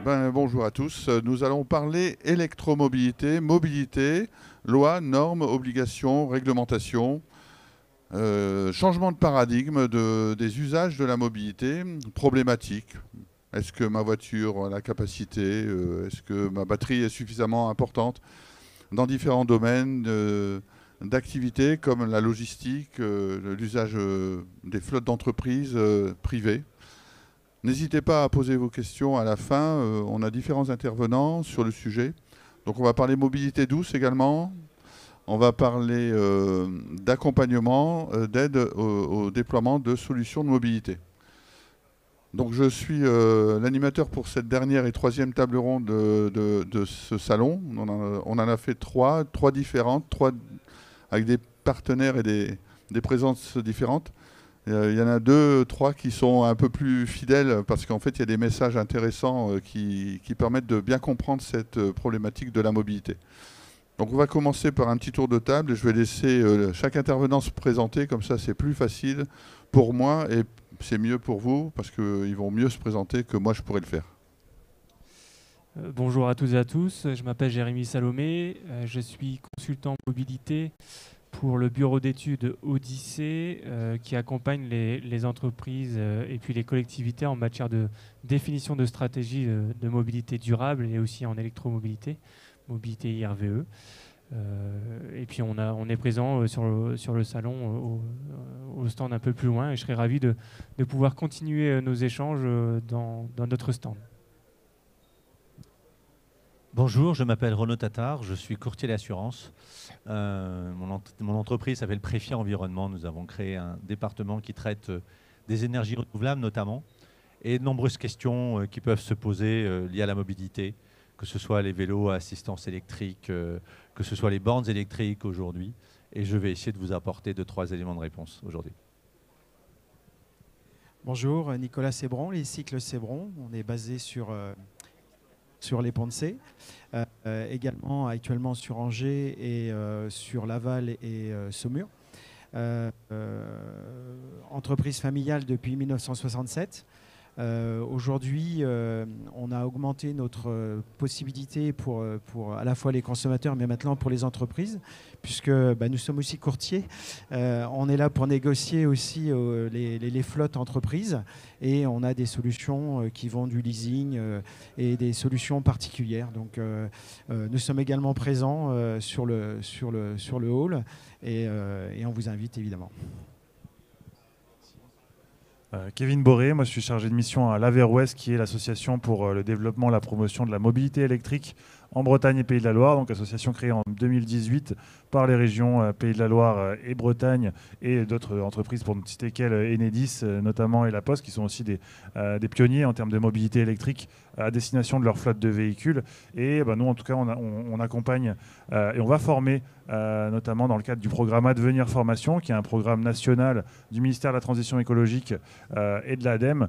Bonjour à tous. Nous allons parler électromobilité, mobilité, loi, normes, obligations, réglementations, changement de paradigme des usages de la mobilité, problématiques. Est-ce que ma voiture a la capacité, est-ce que ma batterie est suffisamment importante dans différents domaines d'activité comme la logistique, l'usage des flottes d'entreprises privées. N'hésitez pas à poser vos questions à la fin. On a différents intervenants sur le sujet. Donc on va parler mobilité douce également. On va parler d'accompagnement, d'aide au déploiement de solutions de mobilité. Donc je suis l'animateur pour cette dernière et troisième table ronde de ce salon. On en a fait trois différentes, avec des partenaires et des présences différentes. Il y en a 2, 3 qui sont un peu plus fidèles parce qu'en fait, il y a des messages intéressants qui permettent de bien comprendre cette problématique de la mobilité. Donc on va commencer par un petit tour de table et je vais laisser chaque intervenant se présenter, comme ça c'est plus facile pour moi et c'est mieux pour vous parce qu'ils vont mieux se présenter que moi je pourrais le faire. Bonjour à toutes et à tous, je m'appelle Jérémy Salomé, je suis consultant mobilité pour le bureau d'études Odyssée qui accompagne les entreprises et puis les collectivités en matière de définition de stratégies de mobilité durable et aussi en électromobilité, mobilité IRVE. Et puis on est présent sur le salon au stand un peu plus loin et je serais ravi de pouvoir continuer nos échanges dans notre stand. Bonjour, je m'appelle Renaud Tatar, je suis courtier d'assurance. Mon entreprise s'appelle Préfi Environnement. Nous avons créé un département qui traite des énergies renouvelables notamment et de nombreuses questions qui peuvent se poser liées à la mobilité, que ce soit les vélos à assistance électrique, que ce soit les bornes électriques aujourd'hui. Et je vais essayer de vous apporter 2-3 éléments de réponse aujourd'hui. Bonjour, Nicolas Sébron, les cycles Sébron. On est basé sur les Ponts de Cé, également actuellement sur Angers et sur Laval et Saumur. Entreprise familiale depuis 1967. Aujourd'hui, on a augmenté notre possibilité pour à la fois les consommateurs, mais maintenant pour les entreprises, puisque nous sommes aussi courtiers. On est là pour négocier aussi les flottes entreprises et on a des solutions qui vont du leasing et des solutions particulières. Donc, nous sommes également présents sur le hall et on vous invite évidemment. Kevin Boré, moi je suis chargé de mission à l'Averroès qui est l'association pour le développement et la promotion de la mobilité électrique en Bretagne et Pays de la Loire, donc association créée en 2018 par les régions Pays de la Loire et Bretagne et d'autres entreprises pour ne citer qu'elles, Enedis notamment et La Poste qui sont aussi des pionniers en termes de mobilité électrique à destination de leur flotte de véhicules. Et nous en tout cas on accompagne et on va former notamment dans le cadre du programme Advenir Formation qui est un programme national du ministère de la Transition écologique et de l'ADEME,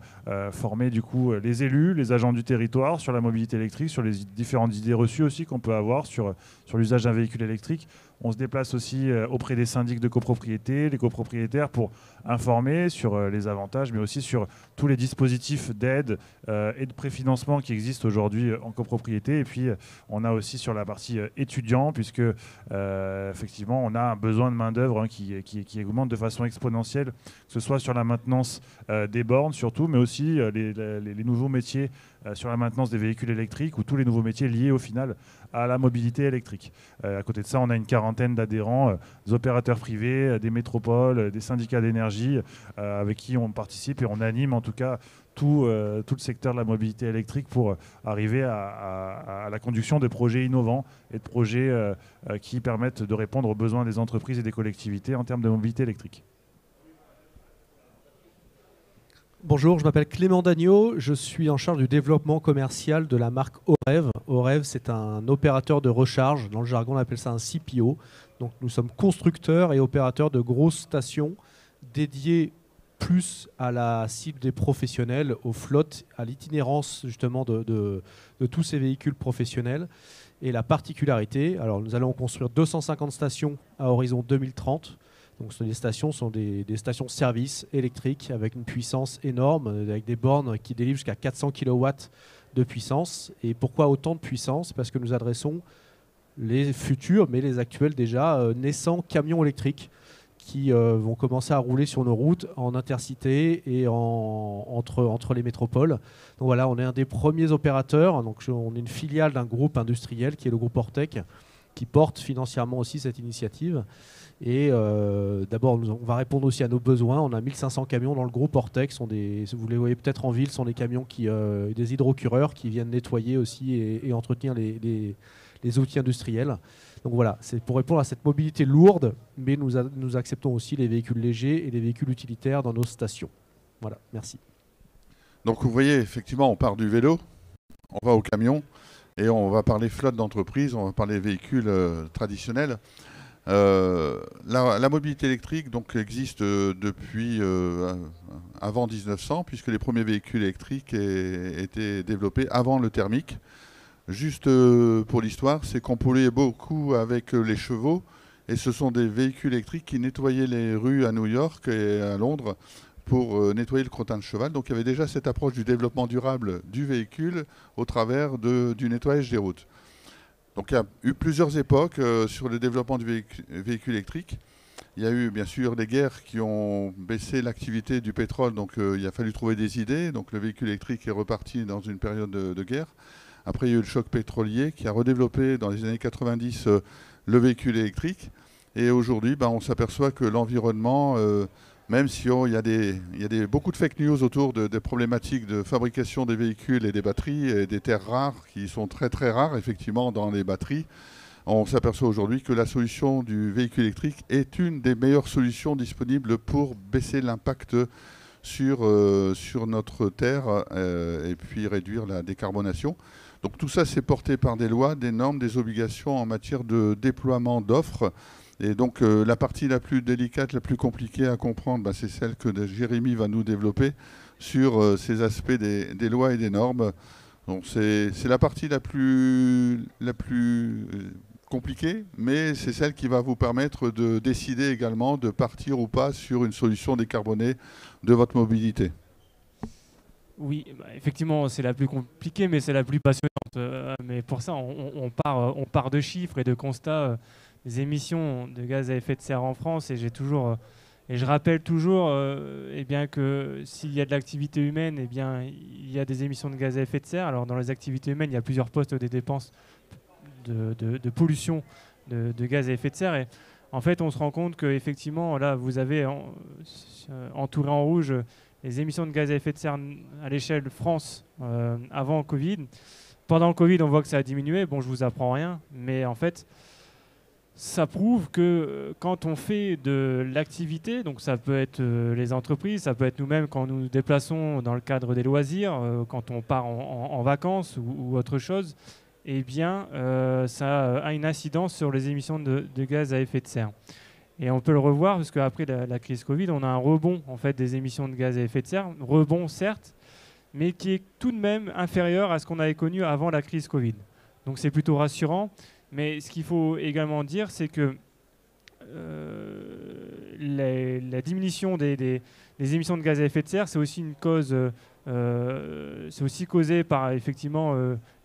former du coup les élus, les agents du territoire sur la mobilité électrique, sur les différentes idées reçues aussi qu'on peut avoir sur l'usage d'un véhicule électrique. On se déplace aussi auprès des syndics de copropriété, les copropriétaires pour informer sur les avantages, mais aussi sur tous les dispositifs d'aide et de préfinancement qui existent aujourd'hui en copropriété. Et puis, on a aussi sur la partie étudiant, puisque effectivement, on a un besoin de main-d'œuvre qui augmente de façon exponentielle, que ce soit sur la maintenance des bornes surtout, mais aussi les nouveaux métiers sur la maintenance des véhicules électriques ou tous les nouveaux métiers liés au final à la mobilité électrique. À côté de ça, on a une quarantaine d'adhérents, des opérateurs privés, des métropoles, des syndicats d'énergie avec qui on participe et on anime en tout cas tout le secteur de la mobilité électrique pour arriver à la conduction de projets innovants et de projets qui permettent de répondre aux besoins des entreprises et des collectivités en termes de mobilité électrique. Bonjour, je m'appelle Clément Dagneau, je suis en charge du développement commercial de la marque Orev. Orev, c'est un opérateur de recharge, dans le jargon on appelle ça un CPO. Donc nous sommes constructeurs et opérateurs de grosses stations dédiées plus à la cible des professionnels, aux flottes, à l'itinérance justement de tous ces véhicules professionnels. Et la particularité, alors nous allons construire 250 stations à horizon 2030. Donc les stations sont des stations-service électriques avec une puissance énorme, avec des bornes qui délivrent jusqu'à 400 kW de puissance. Et pourquoi autant de puissance? Parce que nous adressons les futurs, mais les actuels déjà, naissants camions électriques qui vont commencer à rouler sur nos routes en intercité et entre les métropoles. Donc voilà, on est un des premiers opérateurs. Donc on est une filiale d'un groupe industriel qui est le groupe Ortec, qui porte financièrement aussi cette initiative. Et d'abord, on va répondre aussi à nos besoins. On a 1500 camions dans le groupe Ortec. Vous les voyez peut-être en ville, sont des camions des hydrocureurs qui viennent nettoyer aussi et entretenir les outils industriels. Donc voilà, c'est pour répondre à cette mobilité lourde, mais nous acceptons aussi les véhicules légers et les véhicules utilitaires dans nos stations. Voilà, merci. Donc vous voyez, effectivement, on part du vélo, on va au camion, et on va parler flotte d'entreprise, on va parler véhicules traditionnels. La mobilité électrique donc, existe depuis avant 1900, puisque les premiers véhicules électriques étaient développés avant le thermique. Juste pour l'histoire, c'est qu'on polluait beaucoup avec les chevaux, et ce sont des véhicules électriques qui nettoyaient les rues à New York et à Londres pour nettoyer le crottin de cheval. Donc il y avait déjà cette approche du développement durable du véhicule au travers du nettoyage des routes. Donc il y a eu plusieurs époques sur le développement du véhicule électrique. Il y a eu bien sûr des guerres qui ont baissé l'activité du pétrole, donc il a fallu trouver des idées. Donc le véhicule électrique est reparti dans une période de guerre. Après, il y a eu le choc pétrolier qui a redéveloppé dans les années 90 le véhicule électrique. Et aujourd'hui, on s'aperçoit que l'environnement, même si il y a beaucoup de fake news autour des problématiques de fabrication des véhicules et des batteries et des terres rares qui sont très très rares effectivement dans les batteries, on s'aperçoit aujourd'hui que la solution du véhicule électrique est une des meilleures solutions disponibles pour baisser l'impact sur notre terre et puis réduire la décarbonation. Donc tout ça, c'est porté par des lois, des normes, des obligations en matière de déploiement d'offres. Et donc la partie la plus délicate, la plus compliquée à comprendre, c'est celle que Jérémy va nous développer sur ces aspects des lois et des normes. Donc c'est la partie la plus compliquée, mais c'est celle qui va vous permettre de décider également de partir ou pas sur une solution décarbonée de votre mobilité. Oui, effectivement, c'est la plus compliquée, mais c'est la plus passionnante. Mais pour ça, on part de chiffres et de constats des émissions de gaz à effet de serre en France. Et je rappelle toujours que s'il y a de l'activité humaine, il y a des émissions de gaz à effet de serre. Alors dans les activités humaines, il y a plusieurs postes des dépenses de pollution de gaz à effet de serre. Et en fait, on se rend compte qu'effectivement, là, vous avez entouré en rouge les émissions de gaz à effet de serre à l'échelle France avant Covid. Pendant le Covid, on voit que ça a diminué. Bon, je vous apprends rien, mais en fait, ça prouve que quand on fait de l'activité, donc ça peut être les entreprises, ça peut être nous-mêmes quand nous nous déplaçons dans le cadre des loisirs, quand on part en vacances ou autre chose, ça a une incidence sur les émissions de gaz à effet de serre. Et on peut le revoir parce qu'après la crise Covid, on a un rebond en fait, des émissions de gaz à effet de serre. Rebond certes, mais qui est tout de même inférieur à ce qu'on avait connu avant la crise Covid. Donc c'est plutôt rassurant. Mais ce qu'il faut également dire, c'est que la diminution des émissions de gaz à effet de serre, c'est aussi une cause, c'est aussi causé par effectivement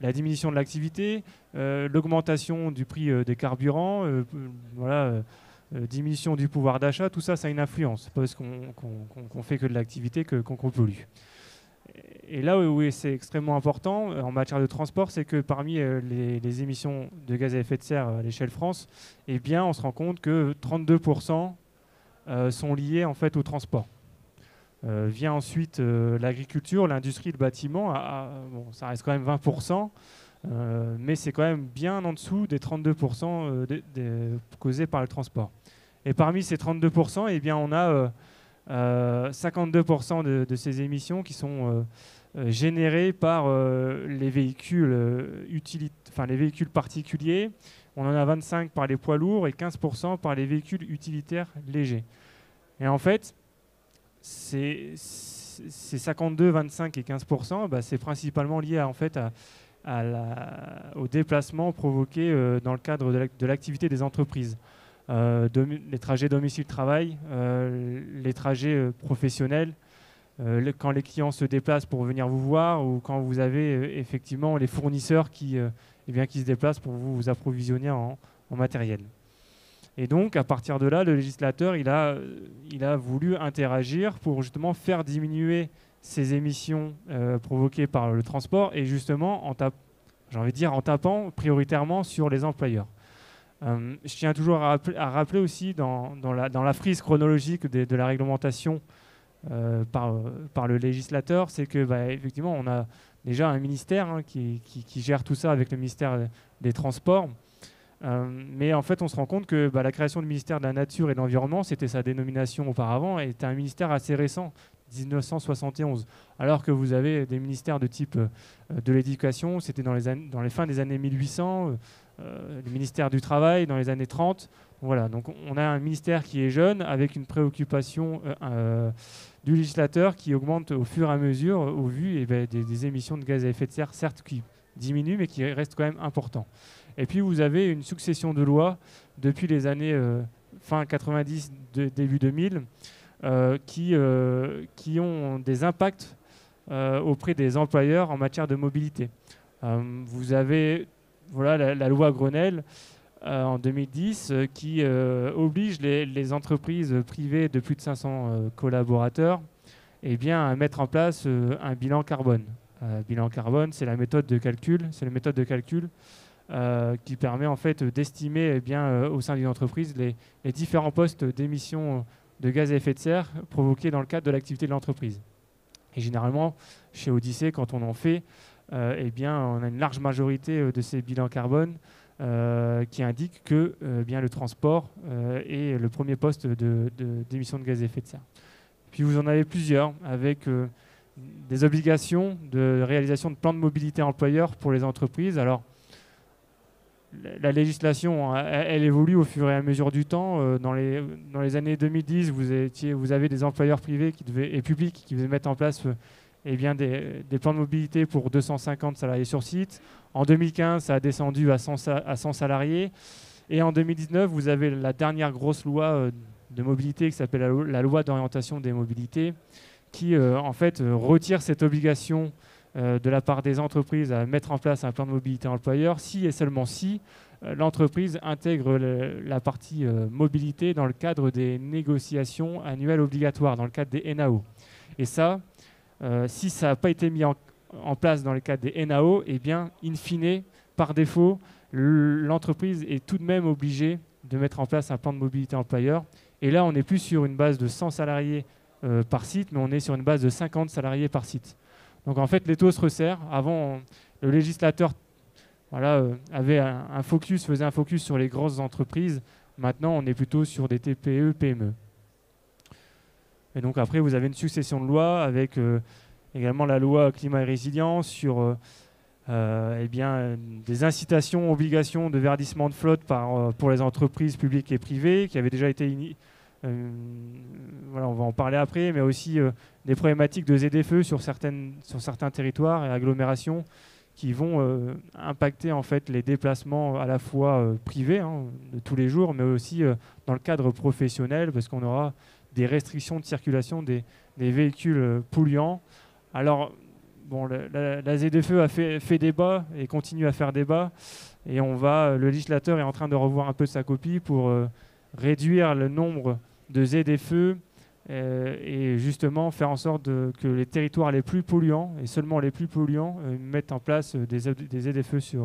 la diminution de l'activité, l'augmentation du prix des carburants, diminution du pouvoir d'achat. Tout ça, ça a une influence parce qu'on fait que de l'activité qu'on pollue. Et là où c'est extrêmement important en matière de transport, c'est que parmi les émissions de gaz à effet de serre à l'échelle France, on se rend compte que 32% sont liés en fait au transport. Vient ensuite l'agriculture, l'industrie, le bâtiment. Ça reste quand même 20%, mais c'est quand même bien en dessous des 32% causés par le transport. Et parmi ces 32%, on a 52% de ces émissions qui sont générées par les véhicules les véhicules particuliers. On en a 25% par les poids lourds et 15% par les véhicules utilitaires légers. Et en fait, ces 52, 25 et 15%, c'est principalement lié au déplacement provoqué dans le cadre de l'activité des entreprises. Les trajets domicile-travail, les trajets professionnels, quand les clients se déplacent pour venir vous voir ou quand vous avez effectivement les fournisseurs qui se déplacent pour vous approvisionner en matériel. Et donc, à partir de là, le législateur il a voulu interagir pour justement faire diminuer ces émissions provoquées par le transport et justement en tapant prioritairement sur les employeurs. Je tiens toujours à rappeler aussi dans la frise chronologique de la réglementation par le législateur, c'est que effectivement, on a déjà un ministère qui gère tout ça avec le ministère des Transports. Mais en fait, on se rend compte que la création du ministère de la Nature et de l'Environnement, c'était sa dénomination auparavant, et était un ministère assez récent, 1971. Alors que vous avez des ministères de type de l'éducation, c'était dans les fins des années 1800, le ministère du Travail dans les années 30. Voilà, donc on a un ministère qui est jeune, avec une préoccupation du législateur qui augmente au fur et à mesure, au vu des émissions de gaz à effet de serre, certes qui diminuent, mais qui restent quand même importants. Et puis vous avez une succession de lois depuis les années fin 90, début 2000, qui ont des impacts auprès des employeurs en matière de mobilité. Vous avez la loi Grenelle en 2010 qui oblige les entreprises privées de plus de 500 collaborateurs à mettre en place un bilan carbone. Bilan carbone, c'est la méthode de calcul, qui permet en fait d'estimer au sein d'une entreprise les différents postes d'émissions de gaz à effet de serre provoqués dans le cadre de l'activité de l'entreprise. Et généralement, chez Odyssée, quand on en fait, on a une large majorité de ces bilans carbone qui indiquent que le transport est le premier poste d'émissions de gaz à effet de serre. Puis vous en avez plusieurs avec des obligations de réalisation de plans de mobilité employeur pour les entreprises. Alors, la législation, elle évolue au fur et à mesure du temps. Dans les années 2010, vous avez des employeurs privés et publics qui devaient mettre en place des plans de mobilité pour 250 salariés sur site. En 2015, ça a descendu à 100 salariés. Et en 2019, vous avez la dernière grosse loi de mobilité qui s'appelle la loi d'orientation des mobilités, qui retire cette obligation de la part des entreprises à mettre en place un plan de mobilité employeur si et seulement si l'entreprise intègre la partie mobilité dans le cadre des négociations annuelles obligatoires, dans le cadre des NAO. Et ça, si ça n'a pas été mis en place dans le cadre des NAO, in fine, par défaut, l'entreprise est tout de même obligée de mettre en place un plan de mobilité employeur. Et là, on n'est plus sur une base de 100 salariés par site, mais on est sur une base de 50 salariés par site. Donc en fait, les taux se resserrent. Avant, le législateur faisait un focus sur les grosses entreprises. Maintenant, on est plutôt sur des TPE, PME. Et donc après, vous avez une succession de lois avec également la loi climat et résilience sur des incitations, obligations de verdissement de flotte pour les entreprises publiques et privées qui avaient déjà été on va en parler après, mais aussi des problématiques de ZFE sur certains territoires et agglomérations qui vont impacter en fait les déplacements à la fois privés de tous les jours, mais aussi dans le cadre professionnel, parce qu'on aura des restrictions de circulation des véhicules polluants. Alors, la ZFE a fait débat et continue à faire débat, et le législateur est en train de revoir un peu sa copie pour réduire le nombre de ZFE et justement faire en sorte que les territoires les plus polluants, et seulement les plus polluants, mettent en place des ZFE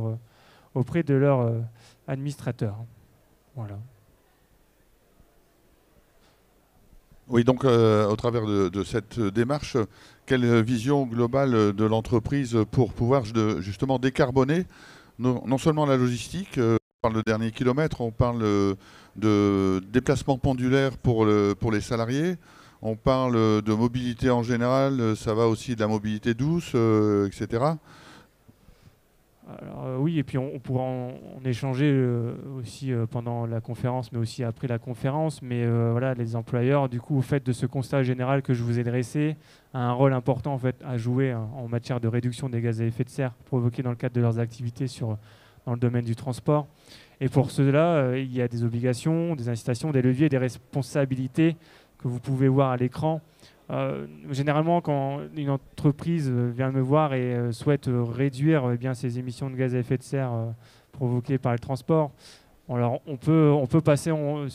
auprès de leurs administrateurs. Voilà. Oui, donc au travers de cette démarche, quelle vision globale de l'entreprise pour pouvoir justement décarboner non seulement la logistique, on parle de dernier kilomètre, on parle de déplacement pendulaire pour les salariés, on parle de mobilité en général, ça va aussi de la mobilité douce, etc. Alors, oui, et puis on pourra en échanger aussi pendant la conférence, mais aussi après la conférence. Mais les employeurs, du coup, au fait de ce constat général que je vous ai dressé, a un rôle important en fait à jouer en matière de réduction des gaz à effet de serre provoqués dans le cadre de leurs activités dans le domaine du transport. Et pour cela, il y a des obligations, des incitations, des leviers, des responsabilités que vous pouvez voir à l'écran Généralement, quand une entreprise vient me voir et souhaite réduire ses émissions de gaz à effet de serre provoquées par le transport, on peut passer on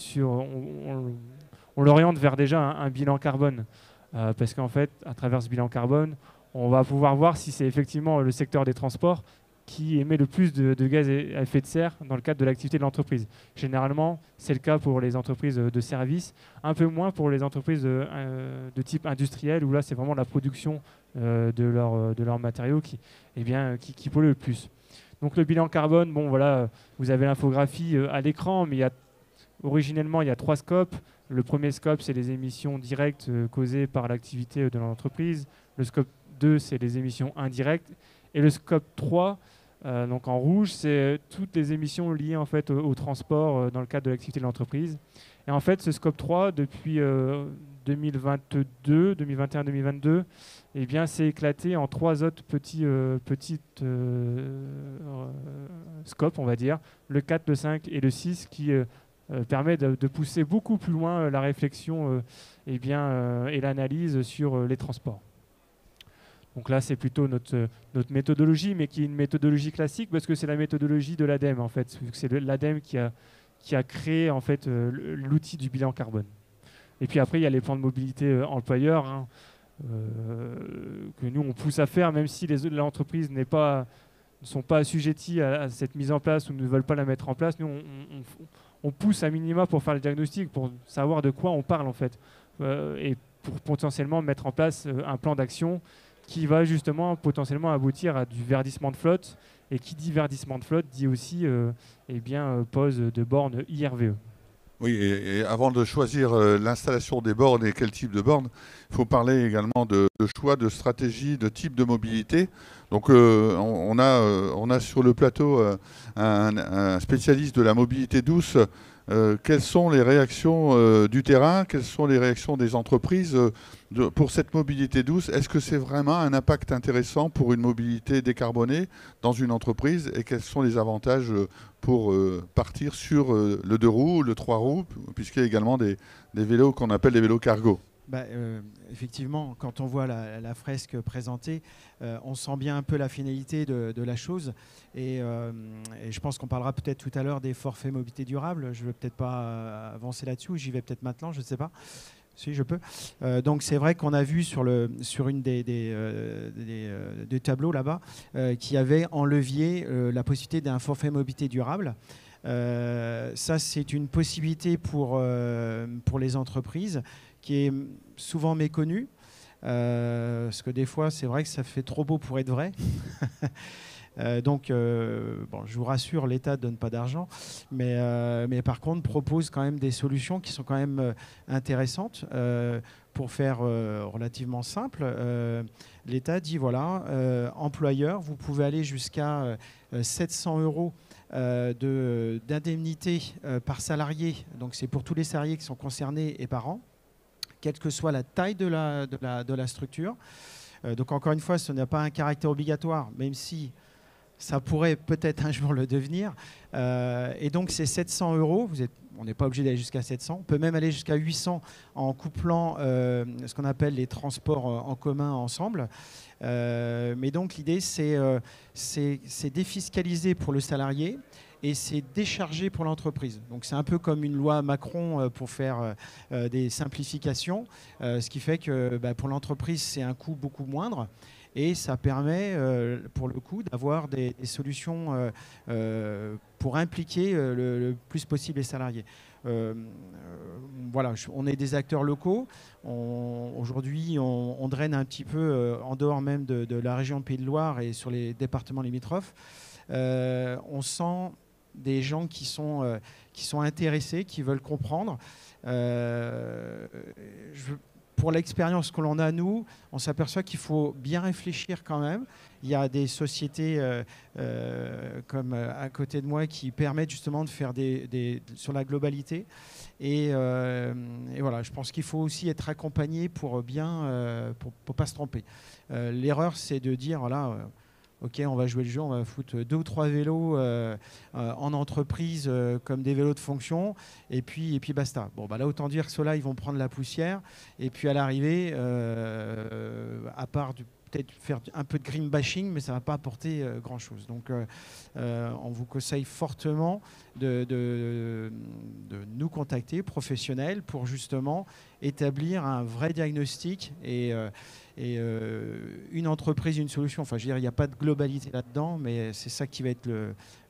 l'oriente vers déjà un bilan carbone. Parce qu'en fait, à travers ce bilan carbone, on va pouvoir voir si c'est effectivement le secteur des transports qui émet le plus de gaz à effet de serre dans le cadre de l'activité de l'entreprise. Généralement, c'est le cas pour les entreprises de services, un peu moins pour les entreprises de type industriel, où là, c'est vraiment la production de leurs matériaux qui pollue le plus. Donc le bilan carbone, bon voilà, vous avez l'infographie à l'écran, mais originellement, il y a 3 scopes. Le premier scope, c'est les émissions directes causées par l'activité de l'entreprise. Le scope 2, c'est les émissions indirectes. Et le scope 3, donc en rouge, c'est toutes les émissions liées en fait au transport dans le cadre de l'activité de l'entreprise. Et en fait, ce scope 3, depuis 2021-2022, eh bien, c'est éclaté en 3 autres petites scopes, on va dire, le 4, le 5 et le 6, qui permet de pousser beaucoup plus loin la réflexion et l'analyse sur les transports. Donc là, c'est plutôt notre méthodologie, mais qui est une méthodologie classique parce que c'est la méthodologie de l'ADEME, en fait. C'est l'ADEME qui a créé en fait, l'outil du bilan carbone. Et puis après, il y a les plans de mobilité employeurs que nous, on pousse à faire, même si les entreprises ne sont pas assujetties à cette mise en place ou ne veulent pas la mettre en place. Nous, on pousse à minima pour faire le diagnostic, pour savoir de quoi on parle, en fait, et pour potentiellement mettre en place un plan d'action qui va justement potentiellement aboutir à du verdissement de flotte. Et qui dit verdissement de flotte dit aussi pose de bornes IRVE. Oui, et avant de choisir l'installation des bornes et quel type de bornes, il faut parler également de choix, de stratégie, de type de mobilité. Donc on a sur le plateau un spécialiste de la mobilité douce. Quelles sont les réactions du terrain? Quelles sont les réactions des entreprises pour cette mobilité douce? Est-ce que c'est vraiment un impact intéressant pour une mobilité décarbonée dans une entreprise? Et quels sont les avantages pour partir sur le 2 roues, le 3 roues, puisqu'il y a également des vélos qu'on appelle des vélos cargo? Effectivement, quand on voit la fresque présentée, on sent bien un peu la finalité de la chose. Et je pense qu'on parlera peut-être tout à l'heure des forfaits mobilité durable. Je ne vais peut-être pas avancer là-dessus, ou j'y vais peut-être maintenant, je ne sais pas. Si, je peux. Donc c'est vrai qu'on a vu sur une des tableaux là-bas qui avait en levier la possibilité d'un forfait mobilité durable. Ça, c'est une possibilité pour les entreprises qui est souvent méconnue, parce que des fois, c'est vrai que ça fait trop beau pour être vrai. Je vous rassure, l'État ne donne pas d'argent, mais par contre propose quand même des solutions qui sont quand même intéressantes. Pour faire relativement simple, l'État dit voilà, employeur, vous pouvez aller jusqu'à 700 € d'indemnité par salarié. Donc c'est pour tous les salariés qui sont concernés et par an, quelle que soit la taille de la structure. Donc encore une fois, ce n'est pas un caractère obligatoire, même si ça pourrait peut-être un jour le devenir. Et donc c'est 700 €. On n'est pas obligé d'aller jusqu'à 700. On peut même aller jusqu'à 800 en couplant ce qu'on appelle les transports en commun ensemble. Mais donc l'idée, c'est défiscaliser pour le salarié et c'est déchargé pour l'entreprise. Donc c'est un peu comme une loi Macron pour faire des simplifications, ce qui fait que pour l'entreprise, c'est un coût beaucoup moindre. Et ça permet, pour le coup, d'avoir des solutions pour impliquer le plus possible les salariés. Voilà, on est des acteurs locaux. Aujourd'hui, on draine un petit peu en dehors même de la région Pays de Loire et sur les départements limitrophes. On sent des gens qui sont intéressés, qui veulent comprendre. Pour l'expérience que l'on a, nous, on s'aperçoit qu'il faut bien réfléchir quand même. Il y a des sociétés comme à côté de moi qui permettent justement de faire sur la globalité. Et voilà, je pense qu'il faut aussi être accompagné pour pas se tromper. L'erreur, c'est de dire, voilà, Ok, on va jouer le jeu, on va foutre 2 ou 3 vélos en entreprise comme des vélos de fonction, et puis basta. Bon, bah là, autant dire que ceux-là, ils vont prendre la poussière, et puis à l'arrivée, à part peut-être faire un peu de green bashing, mais ça ne va pas apporter grand-chose. Donc, on vous conseille fortement de nous contacter, professionnels, pour justement établir un vrai diagnostic et une entreprise, une solution. Enfin, je veux dire, il n'y a pas de globalité là-dedans, mais c'est ça qui va être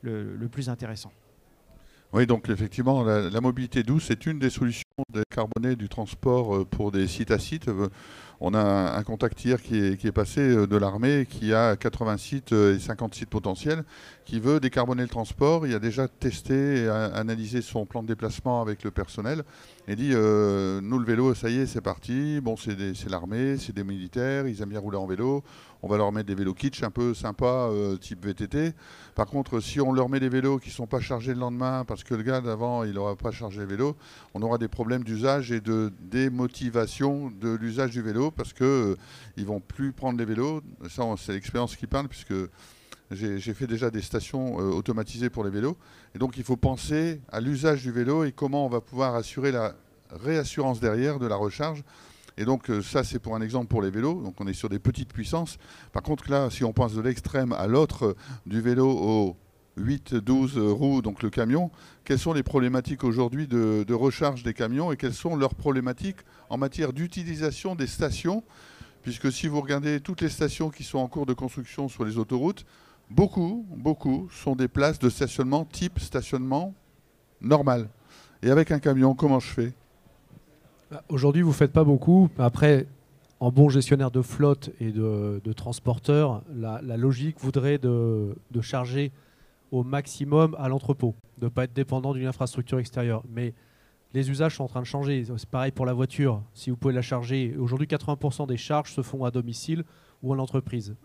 le plus intéressant. Oui, donc effectivement, la mobilité douce est une des solutions décarbonées du transport pour des sites à sites. On a un contact hier qui est passé de l'armée, qui a 80 sites et 50 sites potentiels, qui veut décarboner le transport. Il a déjà testé et analysé son plan de déplacement avec le personnel et dit nous, le vélo, ça y est, c'est parti. Bon, c'est l'armée, c'est des militaires, ils aiment bien rouler en vélo. On va leur mettre des vélos kitsch un peu sympas, type VTT. Par contre, si on leur met des vélos qui ne sont pas chargés le lendemain, parce que le gars d'avant, il n'aura pas chargé le vélo, on aura des problèmes d'usage et de démotivation de l'usage du vélo, parce qu'ils ne vont plus prendre les vélos. Ça, c'est l'expérience qui parle, puisque j'ai fait déjà des stations automatisées pour les vélos. Et donc, il faut penser à l'usage du vélo et comment on va pouvoir assurer la réassurance derrière de la recharge. Et donc ça, c'est pour un exemple pour les vélos. Donc on est sur des petites puissances. Par contre, là, si on pense de l'extrême à l'autre, du vélo aux 8-12 roues, donc le camion, quelles sont les problématiques aujourd'hui de recharge des camions et quelles sont leurs problématiques en matière d'utilisation des stations? Puisque si vous regardez toutes les stations qui sont en cours de construction sur les autoroutes, beaucoup sont des places de stationnement type stationnement normal. Et avec un camion, comment je fais? Aujourd'hui, vous ne faites pas beaucoup. Après, en bon gestionnaire de flotte et de transporteur, la logique voudrait de charger au maximum à l'entrepôt, de ne pas être dépendant d'une infrastructure extérieure. Mais les usages sont en train de changer. C'est pareil pour la voiture. Si vous pouvez la charger, aujourd'hui, 80% des charges se font à domicile ou en entreprise.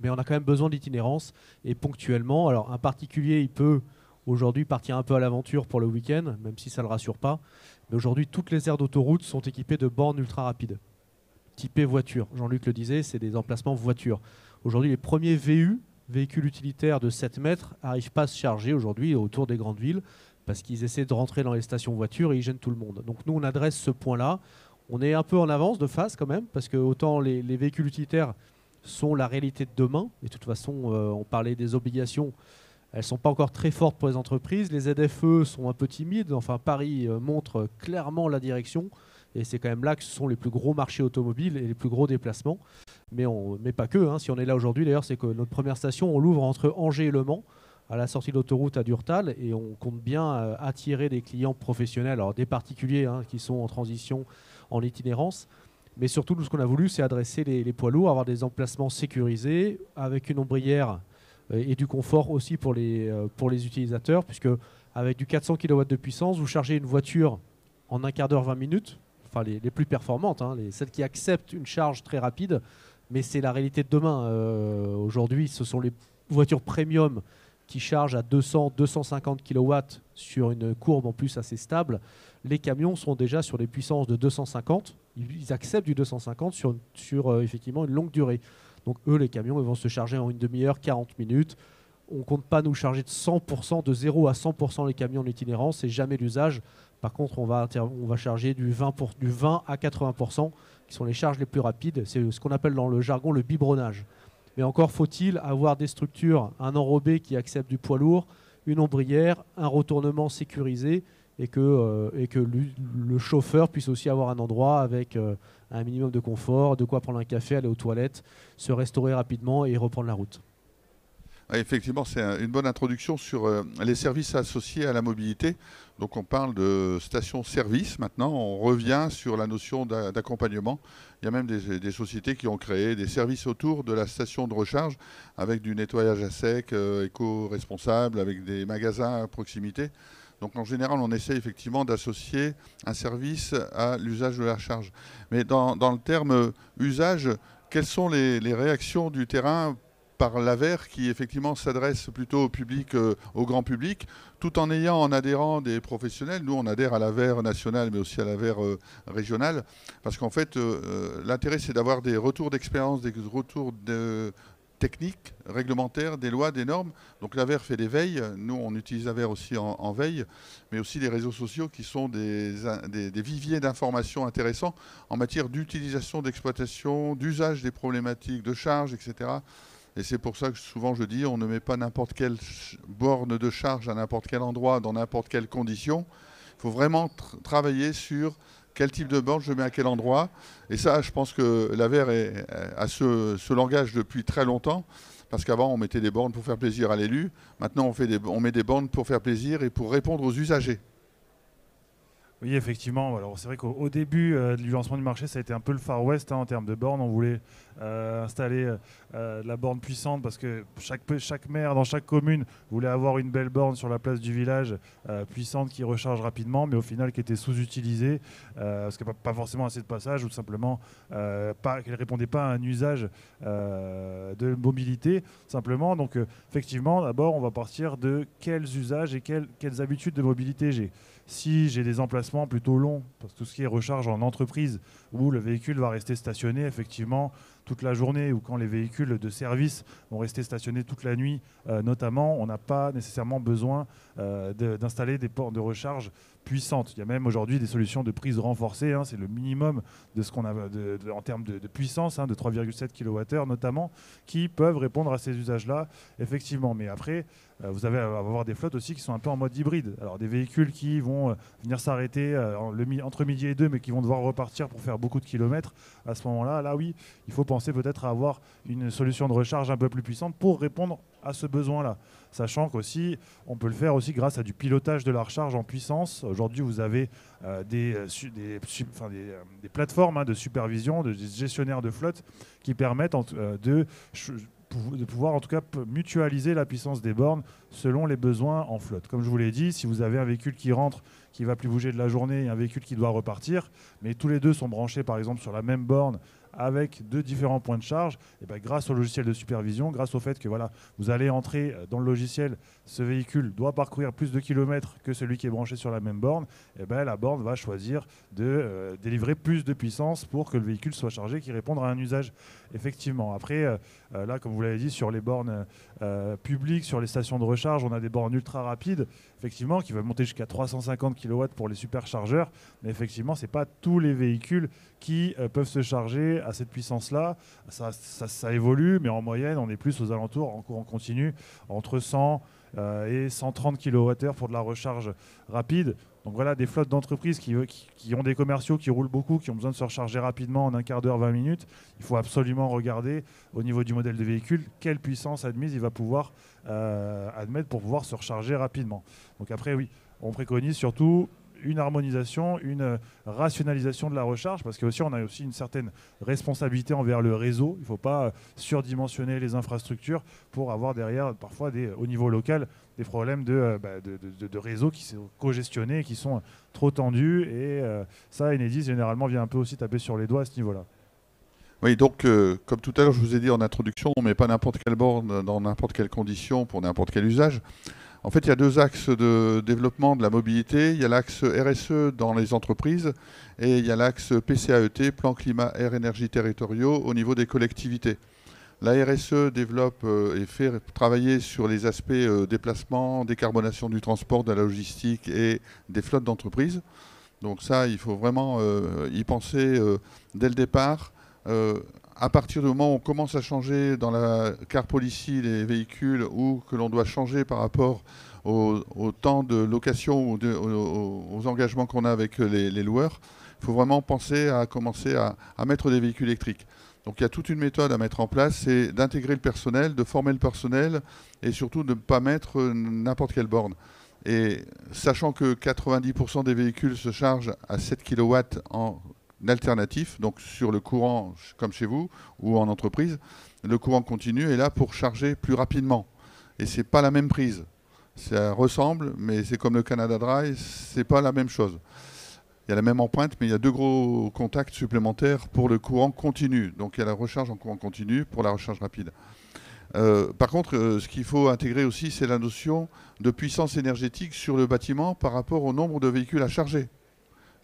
Mais on a quand même besoin d'itinérance et ponctuellement. Alors, un particulier, il peut aujourd'hui partir un peu à l'aventure pour le week-end, même si ça ne le rassure pas. Mais aujourd'hui, toutes les aires d'autoroute sont équipées de bornes ultra rapides, typées voiture. Jean-Luc le disait, c'est des emplacements voiture. Aujourd'hui, les premiers VU, véhicules utilitaires de 7 mètres, n'arrivent pas à se charger aujourd'hui autour des grandes villes parce qu'ils essaient de rentrer dans les stations voitures et ils gênent tout le monde. Donc nous, on adresse ce point-là. On est un peu en avance de phase quand même, parce que autant les véhicules utilitaires sont la réalité de demain, et de toute façon, on parlait des obligations. Elles ne sont pas encore très fortes pour les entreprises. Les ZFE sont un peu timides. Enfin, Paris montre clairement la direction. Et c'est quand même là que ce sont les plus gros marchés automobiles et les plus gros déplacements. Mais pas que. Hein. Si on est là aujourd'hui, d'ailleurs, c'est que notre première station, on l'ouvre entre Angers et Le Mans, à la sortie de l'autoroute à Durtal. Et on compte bien attirer des clients professionnels, alors des particuliers qui sont en transition, en itinérance. Mais surtout, nous, ce qu'on a voulu, c'est adresser les poids lourds, avoir des emplacements sécurisés, avec une ombrière et du confort aussi pour les utilisateurs, puisque avec du 400 kW de puissance, vous chargez une voiture en un quart d'heure, 20 minutes, enfin les plus performantes, celles qui acceptent une charge très rapide, mais c'est la réalité de demain. Aujourd'hui, ce sont les voitures premium qui chargent à 200-250 kW sur une courbe en plus assez stable. Les camions sont déjà sur des puissances de 250, ils acceptent du 250 sur effectivement une longue durée. Donc eux, les camions, ils vont se charger en une demi-heure, 40 minutes. On ne compte pas nous charger de 100%, de 0 à 100% les camions en itinérance, c'est jamais l'usage. Par contre, on va charger du 20 à 80%, qui sont les charges les plus rapides. C'est ce qu'on appelle dans le jargon le biberonnage. Mais encore faut-il avoir des structures, un enrobé qui accepte du poids lourd, une ombrière, un retournement sécurisé, et que le chauffeur puisse aussi avoir un endroit avec un minimum de confort, de quoi prendre un café, aller aux toilettes, se restaurer rapidement et reprendre la route. Effectivement, c'est une bonne introduction sur les services associés à la mobilité. Donc on parle de station-service maintenant, on revient sur la notion d'accompagnement. Il y a même des sociétés qui ont créé des services autour de la station de recharge avec du nettoyage à sec, éco-responsable, avec des magasins à proximité. Donc en général, on essaie effectivement d'associer un service à l'usage de la recharge. Mais dans le terme usage, quelles sont les réactions du terrain par l'AVER qui effectivement s'adresse plutôt au public, au grand public, tout en ayant en adhérant des professionnels? Nous, on adhère à l'AVER national, mais aussi à l'AVER régional, parce qu'en fait, l'intérêt, c'est d'avoir des retours d'expérience, des retours de techniques, réglementaires, des lois, des normes. Donc l'AVER fait des veilles. Nous, on utilise l'AVER aussi en veille, mais aussi les réseaux sociaux qui sont des viviers d'informations intéressants en matière d'utilisation, d'exploitation, d'usage des problématiques, de charge, etc. Et c'est pour ça que souvent je dis, on ne met pas n'importe quelle borne de charge à n'importe quel endroit, dans n'importe quelle condition. Il faut vraiment travailler sur quel type de borne je mets à quel endroit. Et ça, je pense que l'AVER a ce langage depuis très longtemps. Parce qu'avant, on mettait des bornes pour faire plaisir à l'élu. Maintenant, on met des bornes pour faire plaisir et pour répondre aux usagers. Oui, effectivement. Alors, c'est vrai qu'au début du lancement du marché, ça a été un peu le Far West en termes de bornes. On voulait installer la borne puissante parce que chaque maire dans chaque commune voulait avoir une belle borne sur la place du village puissante qui recharge rapidement, mais au final qui était sous-utilisée parce qu'il n'y a pas forcément assez de passages ou tout simplement qu'elle ne répondait pas à un usage de mobilité simplement. Donc, effectivement, d'abord, on va partir de quels usages et quelles habitudes de mobilité j'ai. Si j'ai des emplacements plutôt longs, parce que tout ce qui est recharge en entreprise, où le véhicule va rester stationné effectivement toute la journée, ou quand les véhicules de service vont rester stationnés toute la nuit, notamment, on n'a pas nécessairement besoin d'installer des portes de recharge puissantes. Il y a même aujourd'hui des solutions de prise renforcée, c'est le minimum de ce qu'on a en termes de puissance, de 3,7 kWh notamment, qui peuvent répondre à ces usages-là, effectivement. Mais après, vous allez avoir des flottes aussi qui sont un peu en mode hybride. Alors des véhicules qui vont venir s'arrêter entre midi et 2, mais qui vont devoir repartir pour faire beaucoup de kilomètres. À ce moment-là, là oui, il faut penser peut-être à avoir une solution de recharge un peu plus puissante pour répondre à ce besoin-là. Sachant qu'aussi, on peut le faire aussi grâce à du pilotage de la recharge en puissance. Aujourd'hui, vous avez des plateformes de supervision, des gestionnaires de flotte qui permettent de pouvoir en tout cas mutualiser la puissance des bornes selon les besoins en flotte. Comme je vous l'ai dit, si vous avez un véhicule qui rentre, qui ne va plus bouger de la journée, et un véhicule qui doit repartir, mais tous les deux sont branchés par exemple sur la même borne avec deux différents points de charge, et bien, grâce au logiciel de supervision, grâce au fait que voilà, vous allez entrer dans le logiciel, ce véhicule doit parcourir plus de kilomètres que celui qui est branché sur la même borne, et bien, la borne va choisir de délivrer plus de puissance pour que le véhicule soit chargé, qui réponde à un usage effectivement. Après, là, comme vous l'avez dit, sur les bornes publiques, sur les stations de recharge, on a des bornes ultra rapides, effectivement, qui vont monter jusqu'à 350 kW pour les superchargeurs, mais effectivement, ce n'est pas tous les véhicules qui peuvent se charger à cette puissance-là. Ça évolue, mais en moyenne, on est plus aux alentours, en courant continu, entre 100 et 130 kWh pour de la recharge rapide. Donc voilà, des flottes d'entreprises qui ont des commerciaux qui roulent beaucoup, qui ont besoin de se recharger rapidement en un quart d'heure, 20 minutes. Il faut absolument regarder au niveau du modèle de véhicule quelle puissance admise il va pouvoir admettre pour pouvoir se recharger rapidement. Donc après, oui, on préconise surtout une harmonisation, une rationalisation de la recharge, parce qu'on a aussi une certaine responsabilité envers le réseau. Il ne faut pas surdimensionner les infrastructures pour avoir derrière, parfois, au niveau local, des problèmes de réseaux qui sont cogestionnés et qui sont trop tendus. Et ça, Enedis, généralement, vient un peu aussi taper sur les doigts à ce niveau-là. Oui, donc, comme tout à l'heure, je vous ai dit en introduction, on ne met pas n'importe quelle borne dans n'importe quelle condition pour n'importe quel usage. En fait, il y a deux axes de développement de la mobilité. Il y a l'axe RSE dans les entreprises et il y a l'axe PCAET, Plan Climat Air Énergie Territoriaux, au niveau des collectivités. La RSE développe et fait travailler sur les aspects déplacement, décarbonation du transport, de la logistique et des flottes d'entreprises. Donc ça, il faut vraiment y penser dès le départ. À partir du moment où on commence à changer dans la car policy les véhicules ou que l'on doit changer par rapport au temps de location ou aux engagements qu'on a avec les loueurs, il faut vraiment penser à commencer à mettre des véhicules électriques. Donc il y a toute une méthode à mettre en place, c'est d'intégrer le personnel, de former le personnel et surtout de ne pas mettre n'importe quelle borne. Et sachant que 90% des véhicules se chargent à 7 kW en alternatif, donc sur le courant comme chez vous ou en entreprise, le courant continu est là pour charger plus rapidement. Et c'est pas la même prise. Ça ressemble, mais c'est comme le Canada Dry, c'est pas la même chose. Il y a la même empreinte, mais il y a deux gros contacts supplémentaires pour le courant continu. Donc il y a la recharge en courant continu pour la recharge rapide. Par contre, ce qu'il faut intégrer aussi, c'est la notion de puissance énergétique sur le bâtiment par rapport au nombre de véhicules à charger.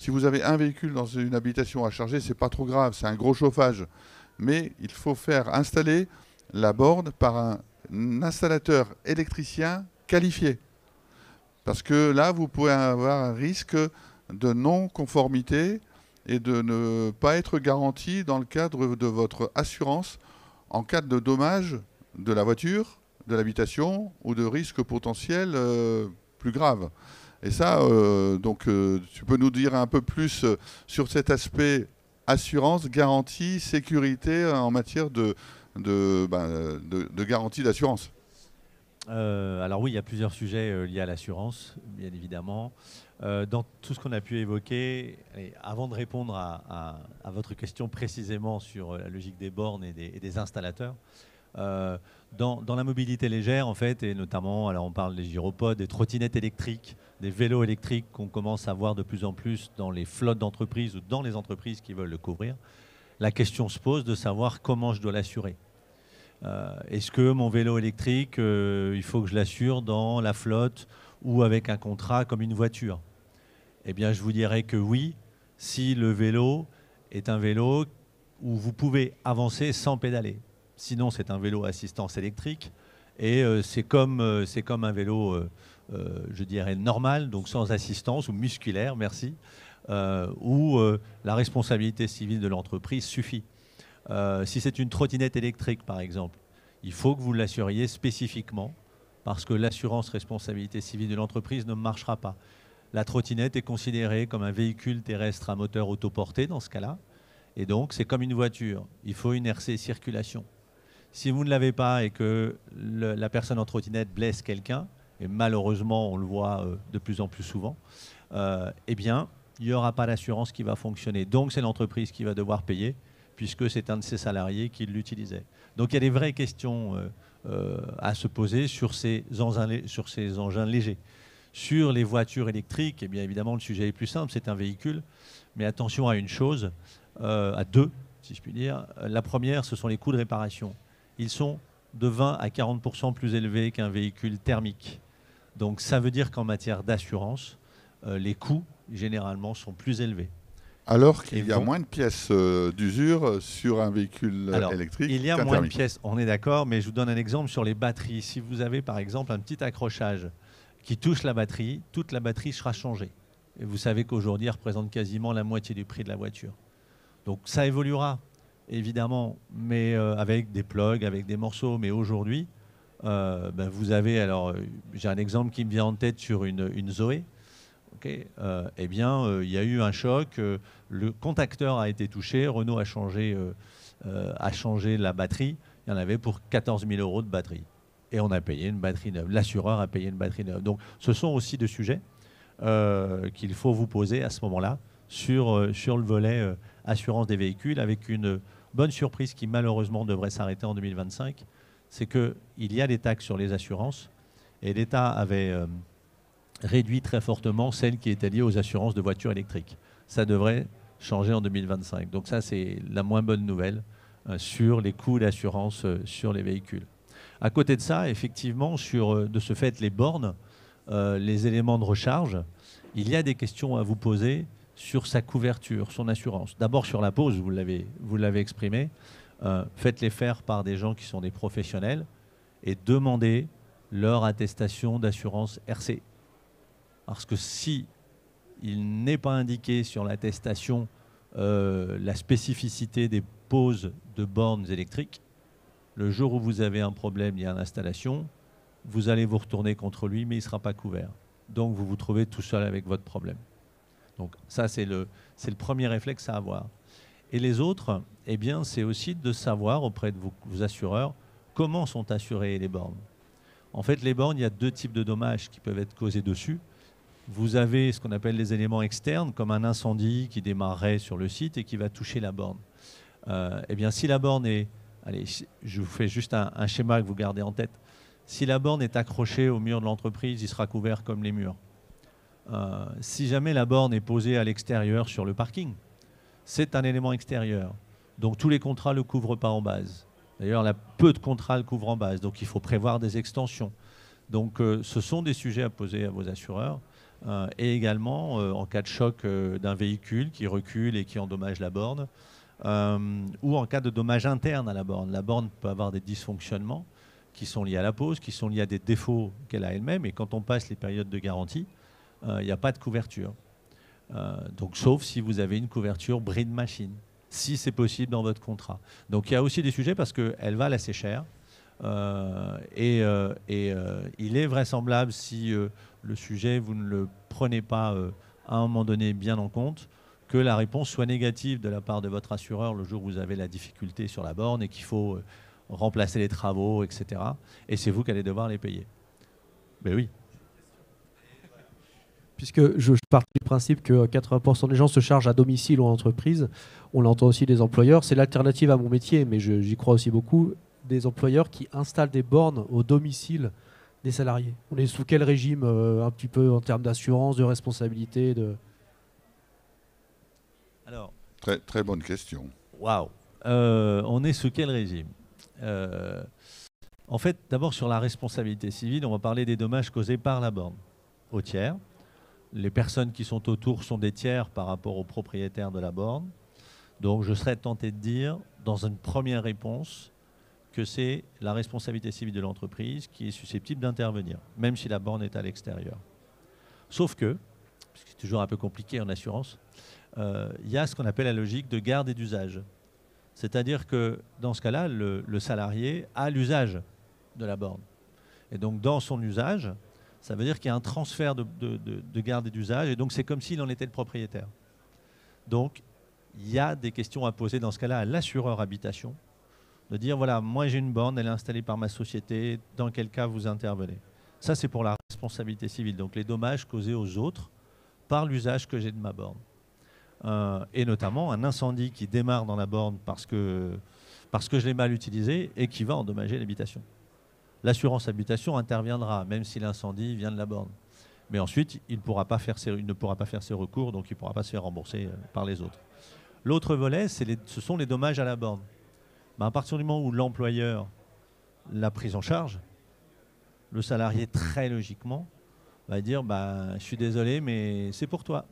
Si vous avez un véhicule dans une habitation à charger, ce n'est pas trop grave, c'est un gros chauffage. Mais il faut faire installer la borne par un installateur électricien qualifié. Parce que là, vous pouvez avoir un risque de non-conformité et de ne pas être garanti dans le cadre de votre assurance en cas de dommage de la voiture, de l'habitation ou de risques potentiels plus graves. Et ça, tu peux nous dire un peu plus sur cet aspect assurance, garantie, sécurité en matière de garantie d'assurance? Alors oui, il y a plusieurs sujets liés à l'assurance, bien évidemment. Dans tout ce qu'on a pu évoquer, et avant de répondre à votre question précisément sur la logique des bornes et des installateurs, dans la mobilité légère, en fait, et notamment, alors on parle des gyropodes, des trottinettes électriques, des vélos électriques qu'on commence à voir de plus en plus dans les flottes d'entreprises ou dans les entreprises qui veulent le couvrir, la question se pose de savoir comment je dois l'assurer. Est-ce que mon vélo électrique, il faut que je l'assure dans la flotte ou avec un contrat comme une voiture? Eh bien, je vous dirais que oui, si le vélo est un vélo où vous pouvez avancer sans pédaler. Sinon, c'est un vélo à assistance électrique et c'est comme un vélo, je dirais, normal, donc sans assistance ou musculaire, merci, où la responsabilité civile de l'entreprise suffit. Si c'est une trottinette électrique, par exemple, il faut que vous l'assuriez spécifiquement parce que l'assurance responsabilité civile de l'entreprise ne marchera pas. La trottinette est considérée comme un véhicule terrestre à moteur autoporté dans ce cas-là. Et donc, c'est comme une voiture. Il faut une RC circulation. Si vous ne l'avez pas et que la personne en trottinette blesse quelqu'un, et malheureusement, on le voit de plus en plus souvent, eh bien, il n'y aura pas d'assurance qui va fonctionner. Donc, c'est l'entreprise qui va devoir payer puisque c'est un de ses salariés qui l'utilisait. Donc il y a des vraies questions à se poser sur ces engins légers. Sur les voitures électriques, eh bien évidemment le sujet est plus simple, c'est un véhicule, mais attention à une chose, à deux, si je puis dire. La première, ce sont les coûts de réparation. Ils sont de 20 à 40% plus élevés qu'un véhicule thermique. Donc ça veut dire qu'en matière d'assurance, les coûts généralement sont plus élevés. Alors qu'il y a moins de pièces d'usure sur un véhicule électrique. Il y a moins de pièces, on est d'accord, mais je vous donne un exemple sur les batteries. Si vous avez par exemple un petit accrochage qui touche la batterie, toute la batterie sera changée. Et vous savez qu'aujourd'hui, elle représente quasiment la moitié du prix de la voiture. Donc ça évoluera, évidemment, mais avec des plugs, avec des morceaux. Mais aujourd'hui, vous avez, alors j'ai un exemple qui me vient en tête sur une Zoé. Okay. Eh bien, il y a eu un choc, le contacteur a été touché, Renault a changé la batterie, il y en avait pour 14 000 € de batterie. Et on a payé une batterie neuve, l'assureur a payé une batterie neuve. Donc ce sont aussi des sujets qu'il faut vous poser à ce moment-là sur le volet assurance des véhicules, avec une bonne surprise qui malheureusement devrait s'arrêter en 2025, c'est qu'il y a des taxes sur les assurances, et l'État avait réduit très fortement celle qui était liée aux assurances de voitures électriques. Ça devrait changer en 2025. Donc ça, c'est la moins bonne nouvelle sur les coûts d'assurance sur les véhicules. À côté de ça, effectivement, de ce fait, les bornes, les éléments de recharge, il y a des questions à vous poser sur sa couverture, son assurance. D'abord sur la pose, vous l'avez exprimé, faites-les faire par des gens qui sont des professionnels et demandez leur attestation d'assurance RC. Parce que si il n'est pas indiqué sur l'attestation la spécificité des poses de bornes électriques, le jour où vous avez un problème lié à l'installation, vous allez vous retourner contre lui, mais il ne sera pas couvert. Donc vous vous trouvez tout seul avec votre problème. Donc ça, c'est le premier réflexe à avoir. Et les autres, eh bien, c'est aussi de savoir auprès de vos assureurs comment sont assurées les bornes. En fait, les bornes, il y a deux types de dommages qui peuvent être causés dessus. Vous avez ce qu'on appelle les éléments externes, comme un incendie qui démarrerait sur le site et qui va toucher la borne. Eh bien, si la borne est... Allez, je vous fais juste un schéma que vous gardez en tête. Si la borne est accrochée au mur de l'entreprise, il sera couvert comme les murs. Si jamais la borne est posée à l'extérieur sur le parking, c'est un élément extérieur. Donc tous les contrats ne le couvrent pas en base. D'ailleurs, peu de contrats le couvrent en base. Donc il faut prévoir des extensions. Donc ce sont des sujets à poser à vos assureurs. Et également, en cas de choc d'un véhicule qui recule et qui endommage la borne, ou en cas de dommages internes à la borne. La borne peut avoir des dysfonctionnements qui sont liés à la pose, qui sont liés à des défauts qu'elle a elle-même, et quand on passe les périodes de garantie, il n'y a pas de couverture. Donc, sauf si vous avez une couverture bris de machine, si c'est possible dans votre contrat. Donc il y a aussi des sujets parce qu'elle valent assez cher. Il est vraisemblable, si le sujet, vous ne le prenez pas à un moment donné bien en compte, que la réponse soit négative de la part de votre assureur le jour où vous avez la difficulté sur la borne et qu'il faut remplacer les travaux, etc. Et c'est vous qui allez devoir les payer. Mais oui. Puisque je pars du principe que 80% des gens se chargent à domicile ou en entreprise, on l'entend aussi des employeurs. C'est l'alternative à mon métier, mais j'y crois aussi beaucoup, des employeurs qui installent des bornes au domicile des salariés. On est sous quel régime un petit peu en termes d'assurance, de responsabilité Alors, Très, très bonne question. waouh. On est sous quel régime? En fait, d'abord sur la responsabilité civile, on va parler des dommages causés par la borne aux tiers. Les personnes qui sont autour sont des tiers par rapport aux propriétaires de la borne. Donc je serais tenté de dire, dans une première réponse, que c'est la responsabilité civile de l'entreprise qui est susceptible d'intervenir, même si la borne est à l'extérieur. Sauf que, parce que c'est toujours un peu compliqué en assurance, il y a ce qu'on appelle la logique de garde et d'usage. C'est-à-dire que dans ce cas-là, le salarié a l'usage de la borne. Et donc dans son usage, ça veut dire qu'il y a un transfert de garde et d'usage, et donc c'est comme s'il en était le propriétaire. Donc il y a des questions à poser dans ce cas-là à l'assureur habitation, de dire voilà, moi j'ai une borne, elle est installée par ma société, dans quel cas vous intervenez. Ça c'est pour la responsabilité civile, donc les dommages causés aux autres par l'usage que j'ai de ma borne. Et notamment un incendie qui démarre dans la borne parce que je l'ai mal utilisé et qui va endommager l'habitation. L'assurance habitation interviendra, même si l'incendie vient de la borne. Mais ensuite, il ne pourra pas faire ses recours, donc il ne pourra pas se faire rembourser par les autres. L'autre volet, ce sont les dommages à la borne. Ben, à partir du moment où l'employeur l'a prise en charge, le salarié, très logiquement, va dire bah, « je suis désolé, mais c'est pour toi ».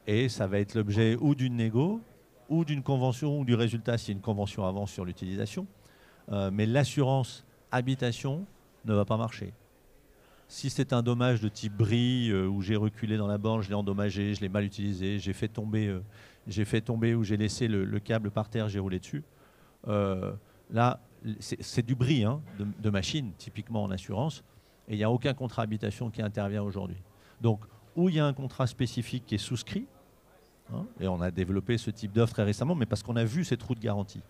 Et ça va être l'objet ou d'une négo, ou d'une convention, ou du résultat si une convention avance sur l'utilisation. Mais l'assurance habitation ne va pas marcher. Si c'est un dommage de type bris, où j'ai reculé dans la borne, je l'ai endommagé, je l'ai mal utilisé, j'ai fait tomber ou j'ai laissé le câble par terre, j'ai roulé dessus, là, c'est du bris hein, de machine, typiquement en assurance, et il n'y a aucun contrat habitation qui intervient aujourd'hui. Donc, où il y a un contrat spécifique qui est souscrit, hein, et on a développé ce type d'offre très récemment, mais parce qu'on a vu ces trous de garantie.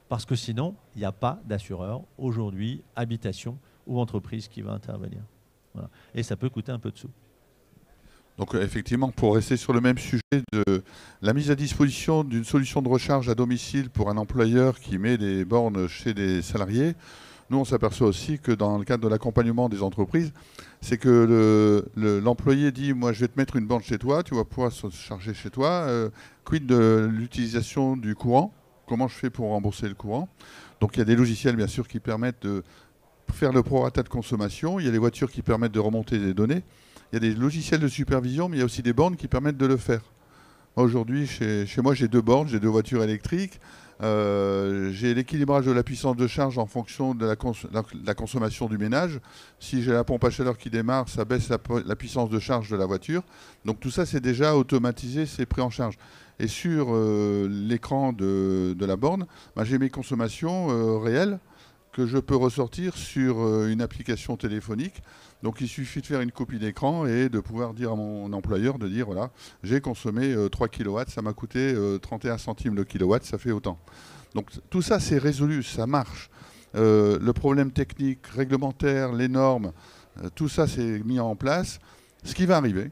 Parce que sinon, il n'y a pas d'assureur aujourd'hui, habitation ou entreprise qui va intervenir. Voilà. Et ça peut coûter un peu de sous. Donc effectivement, pour rester sur le même sujet de la mise à disposition d'une solution de recharge à domicile pour un employeur qui met des bornes chez des salariés, nous on s'aperçoit aussi que dans le cadre de l'accompagnement des entreprises, c'est que l'employé dit « moi je vais te mettre une borne chez toi, tu vas pouvoir se charger chez toi, quid de l'utilisation du courant ? Comment je fais pour rembourser le courant ?» Donc il y a des logiciels bien sûr qui permettent de faire le prorata de consommation, il y a les voitures qui permettent de remonter des données, il y a des logiciels de supervision, mais il y a aussi des bornes qui permettent de le faire. Aujourd'hui, chez moi, j'ai 2 bornes, j'ai 2 voitures électriques, j'ai l'équilibrage de la puissance de charge en fonction de la consommation du ménage. Si j'ai la pompe à chaleur qui démarre, ça baisse la puissance de charge de la voiture. Donc tout ça, c'est déjà automatisé, c'est pris en charge. Et sur l'écran de la borne, bah, j'ai mes consommations réelles que je peux ressortir sur une application téléphonique. Donc il suffit de faire une copie d'écran et de pouvoir dire à mon employeur de dire voilà, j'ai consommé 3 kW, ça m'a coûté 31 centimes le kilowatt, ça fait autant. Donc tout ça c'est résolu, ça marche. Le problème technique, réglementaire, les normes, tout ça c'est mis en place. Ce qui va arriver,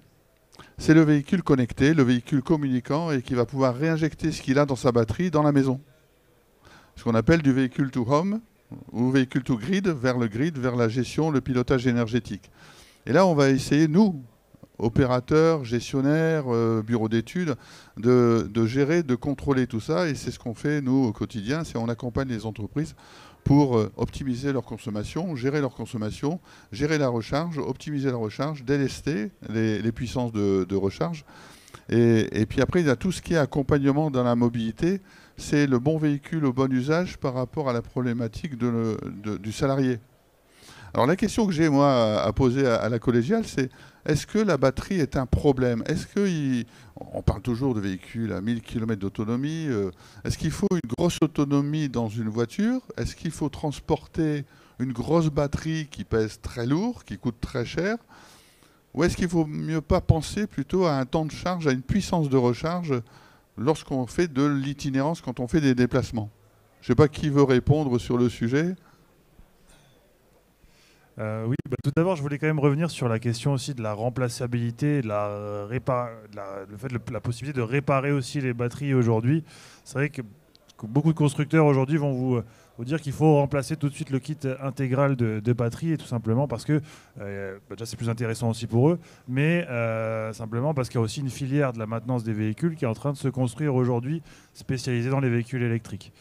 c'est le véhicule connecté, le véhicule communicant et qui va pouvoir réinjecter ce qu'il a dans sa batterie dans la maison. Ce qu'on appelle du véhicule to home ou véhicule to grid, vers la gestion, le pilotage énergétique. Et là, on va essayer, nous, opérateurs, gestionnaires, bureaux d'études, de gérer, de contrôler tout ça. Et c'est ce qu'on fait, nous, au quotidien, c'est on accompagne les entreprises pour optimiser leur consommation, gérer la recharge, optimiser la recharge, délester les puissances de recharge. Et puis après, il y a tout ce qui est accompagnement dans la mobilité. C'est le bon véhicule au bon usage par rapport à la problématique du salarié. Alors la question que j'ai, moi, à poser à la collégiale, c'est est-ce que la batterie est un problème? Est-ce que on parle toujours de véhicules à 1000 km d'autonomie. Est-ce qu'il faut une grosse autonomie dans une voiture? Est-ce qu'il faut transporter une grosse batterie qui pèse très lourd, qui coûte très cher? Ou est-ce qu'il vaut mieux pas penser plutôt à un temps de charge, à une puissance de recharge lorsqu'on fait de l'itinérance, quand on fait des déplacements? Je ne sais pas qui veut répondre sur le sujet. Oui, tout d'abord, je voulais quand même revenir sur la question aussi de la remplaçabilité, la possibilité de réparer aussi les batteries aujourd'hui. C'est vrai que beaucoup de constructeurs aujourd'hui vont vous dire qu'il faut remplacer tout de suite le kit intégral de batterie, et tout simplement parce que déjà c'est plus intéressant aussi pour eux, mais simplement parce qu'il y a aussi une filière de la maintenance des véhicules qui est en train de se construire aujourd'hui, spécialisée dans les véhicules électriques.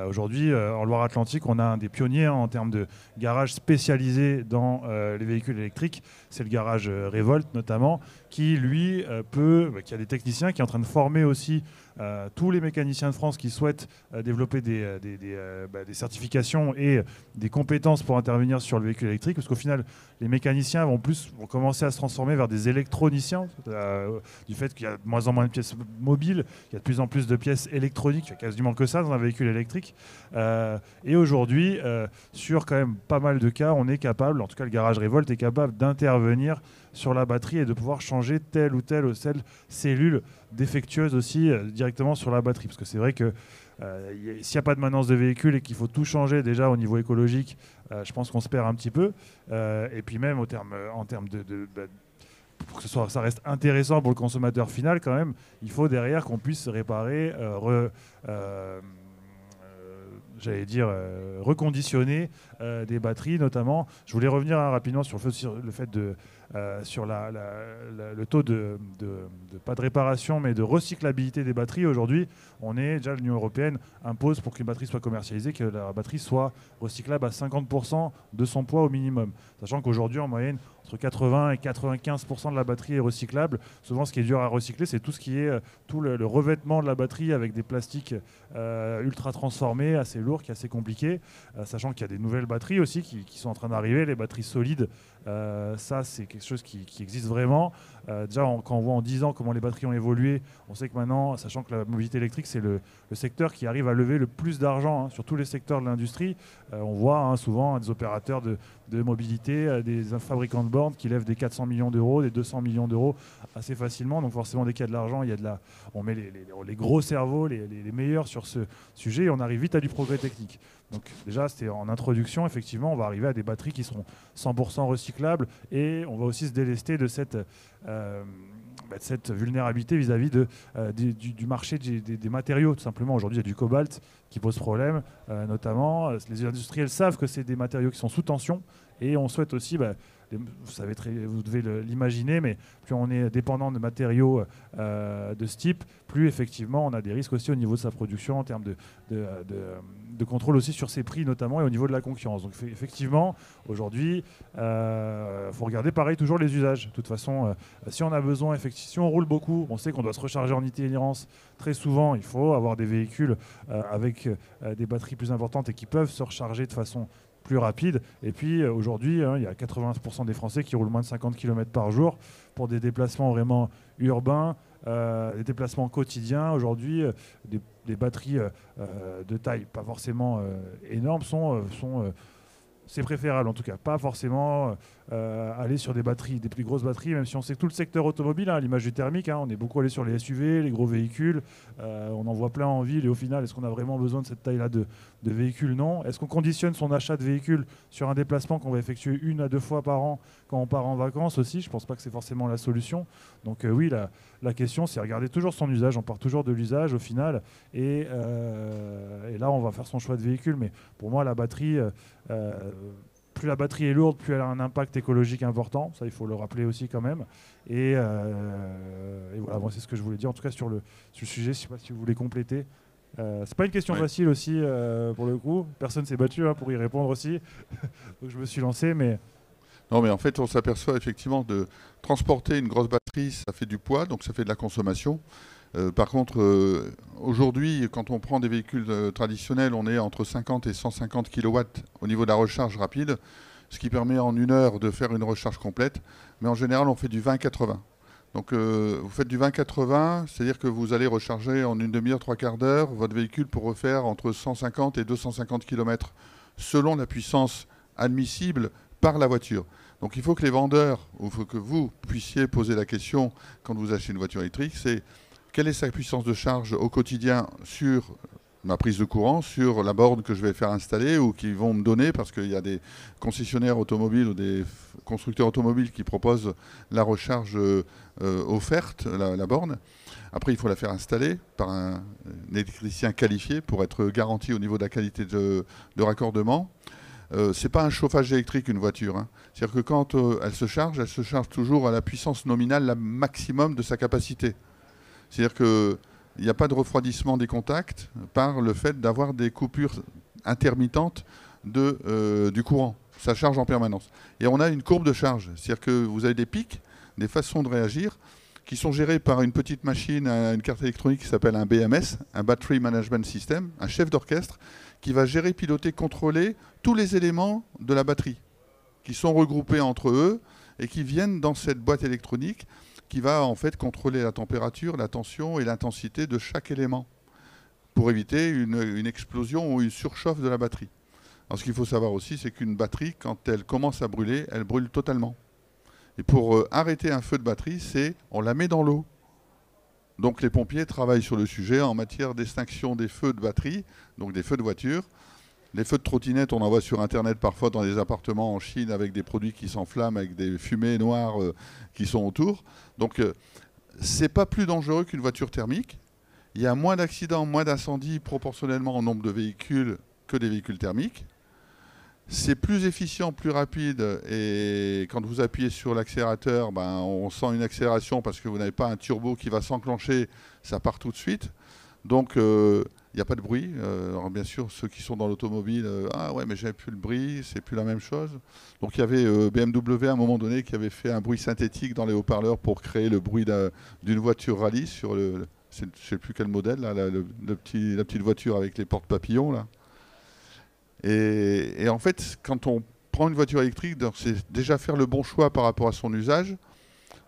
Aujourd'hui, en Loire-Atlantique, on a un des pionniers en termes de garage spécialisé dans les véhicules électriques. C'est le garage Revolt notamment, qui lui qui a des techniciens, qui est en train de former aussi tous les mécaniciens de France qui souhaitent développer des certifications et des compétences pour intervenir sur le véhicule électrique, parce qu'au final, les mécaniciens vont commencer à se transformer vers des électroniciens, du fait qu'il y a de moins en moins de pièces mobiles, il y a de plus en plus de pièces électroniques, il y a quasiment que ça dans un véhicule électrique. Et aujourd'hui, sur quand même pas mal de cas, on est capable, en tout cas le garage Revolt est capable d'intervenir sur la batterie et de pouvoir changer telle ou telle cellule défectueuse aussi directement sur la batterie. Parce que c'est vrai que s'il n'y a pas de maintenance de véhicule et qu'il faut tout changer déjà au niveau écologique, je pense qu'on se perd un petit peu. Et puis même en termes pour que ça reste intéressant pour le consommateur final quand même, il faut derrière qu'on puisse réparer, reconditionner des batteries notamment. Je voulais revenir rapidement sur le fait sur le taux de pas de réparation mais de recyclabilité des batteries. Aujourd'hui, l'Union européenne impose, pour qu'une batterie soit commercialisée, que la batterie soit recyclable à 50% de son poids au minimum. Sachant qu'aujourd'hui, en moyenne, entre 80 et 95% de la batterie est recyclable. Souvent, ce qui est dur à recycler, c'est tout ce qui est tout le revêtement de la batterie avec des plastiques ultra transformés, assez lourds, qui est assez compliqué. Sachant qu'il y a des nouvelles batteries aussi qui sont en train d'arriver, les batteries solides. Ça, c'est quelque chose qui existe vraiment. Déjà, quand on voit en 10 ans comment les batteries ont évolué, on sait que maintenant, sachant que la mobilité électrique, c'est le secteur qui arrive à lever le plus d'argent sur tous les secteurs de l'industrie. On voit souvent des opérateurs de mobilité, des fabricants de bornes qui lèvent des 400 millions d'euros, des 200 millions d'euros assez facilement. Donc forcément, dès qu'il y a de l'argent, on met les gros cerveaux, les meilleurs sur ce sujet, et on arrive vite à du progrès technique. Donc déjà, c'était en introduction, effectivement, on va arriver à des batteries qui seront 100% recyclables, et on va aussi se délester de cette vulnérabilité vis-à-vis du marché des matériaux, tout simplement. Aujourd'hui, il y a du cobalt qui pose problème, notamment. Les industriels savent que c'est des matériaux qui sont sous tension, et on souhaite aussi... vous devez l'imaginer, mais plus on est dépendant de matériaux de ce type, plus effectivement on a des risques aussi au niveau de sa production en termes de contrôle aussi sur ses prix notamment, et au niveau de la concurrence. Donc effectivement, aujourd'hui, faut regarder pareil toujours les usages. De toute façon, si on a besoin, si on roule beaucoup, on sait qu'on doit se recharger en itinérance très souvent, il faut avoir des véhicules avec des batteries plus importantes et qui peuvent se recharger de façon plus rapide. Et puis aujourd'hui, il y a 80% des Français qui roulent moins de 50 km par jour pour des déplacements vraiment urbains, des déplacements quotidiens. Aujourd'hui, des batteries de taille pas forcément énorme c'est préférable, en tout cas. Pas forcément aller sur des plus grosses batteries, même si on sait que tout le secteur automobile, à l'image du thermique, on est beaucoup allé sur les SUV, les gros véhicules. On en voit plein en ville, et au final, est-ce qu'on a vraiment besoin de cette taille-là de véhicule? Non. Est-ce qu'on conditionne son achat de véhicule sur un déplacement qu'on va effectuer 1 à 2 fois par an quand on part en vacances aussi? Je ne pense pas que c'est forcément la solution. Donc oui, la question, c'est regarder toujours son usage. On part toujours de l'usage au final. Et là, on va faire son choix de véhicule. Mais pour moi, la batterie... plus la batterie est lourde, plus elle a un impact écologique important. Ça, il faut le rappeler aussi quand même. Et voilà, moi, c'est ce que je voulais dire. En tout cas, sur le sujet, je ne sais pas si vous voulez compléter. C'est pas une question facile aussi, pour le coup. Personne s'est battu pour y répondre aussi. Donc je me suis lancé, mais... Non, mais en fait, on s'aperçoit effectivement de transporter une grosse batterie batterie, ça fait du poids, donc ça fait de la consommation. Par contre, aujourd'hui, quand on prend des véhicules traditionnels, on est entre 50 et 150 kW au niveau de la recharge rapide, ce qui permet en 1 heure de faire une recharge complète. Mais en général, on fait du 20-80. Donc vous faites du 20-80, c'est-à-dire que vous allez recharger en une demi-heure, 3/4 d'heure votre véhicule pour refaire entre 150 et 250 km selon la puissance admissible par la voiture. Donc il faut que les vendeurs, ou il faut que vous puissiez poser la question quand vous achetez une voiture électrique, c'est quelle est sa puissance de charge au quotidien sur ma prise de courant, sur la borne que je vais faire installer ou qu'ils vont me donner, parce qu'il y a des concessionnaires automobiles ou des constructeurs automobiles qui proposent la recharge offerte, la borne. Après, il faut la faire installer par un électricien qualifié pour être garanti au niveau de la qualité de raccordement. C'est pas un chauffage électrique, une voiture, hein. C'est-à-dire que quand elle se charge toujours à la puissance nominale, la maximum de sa capacité. C'est-à-dire qu'il n'y a pas de refroidissement des contacts par le fait d'avoir des coupures intermittentes du courant. Ça charge en permanence. Et on a une courbe de charge. C'est-à-dire que vous avez des pics, des façons de réagir, qui sont gérées par une petite machine, une carte électronique qui s'appelle un BMS, un Battery Management System, un chef d'orchestre, qui va gérer, piloter, contrôler tous les éléments de la batterie, qui sont regroupés entre eux et qui viennent dans cette boîte électronique qui va en fait contrôler la température, la tension et l'intensité de chaque élément pour éviter une explosion ou une surchauffe de la batterie. Alors, ce qu'il faut savoir aussi, c'est qu'une batterie, quand elle commence à brûler, elle brûle totalement. Et pour arrêter un feu de batterie, on la met dans l'eau. Donc les pompiers travaillent sur le sujet en matière d'extinction des feux de batterie, donc des feux de voiture. Les feux de trottinette, on en voit sur Internet parfois dans des appartements en Chine avec des produits qui s'enflamment, avec des fumées noires qui sont autour. Donc c'est pas plus dangereux qu'une voiture thermique. Il y a moins d'accidents, moins d'incendies proportionnellement au nombre de véhicules que des véhicules thermiques. C'est plus efficient, plus rapide, et quand vous appuyez sur l'accélérateur, on sent une accélération parce que vous n'avez pas un turbo qui va s'enclencher, ça part tout de suite. Donc il n'y a pas de bruit. Alors bien sûr, ceux qui sont dans l'automobile, ah ouais, mais j'avais plus le bruit, c'est plus la même chose. Donc il y avait BMW à un moment donné qui avait fait un bruit synthétique dans les haut-parleurs pour créer le bruit d'une voiture rallye sur je ne sais plus quel modèle, là, la petite voiture avec les portes papillons là. Et en fait, quand on prend une voiture électrique, c'est déjà faire le bon choix par rapport à son usage,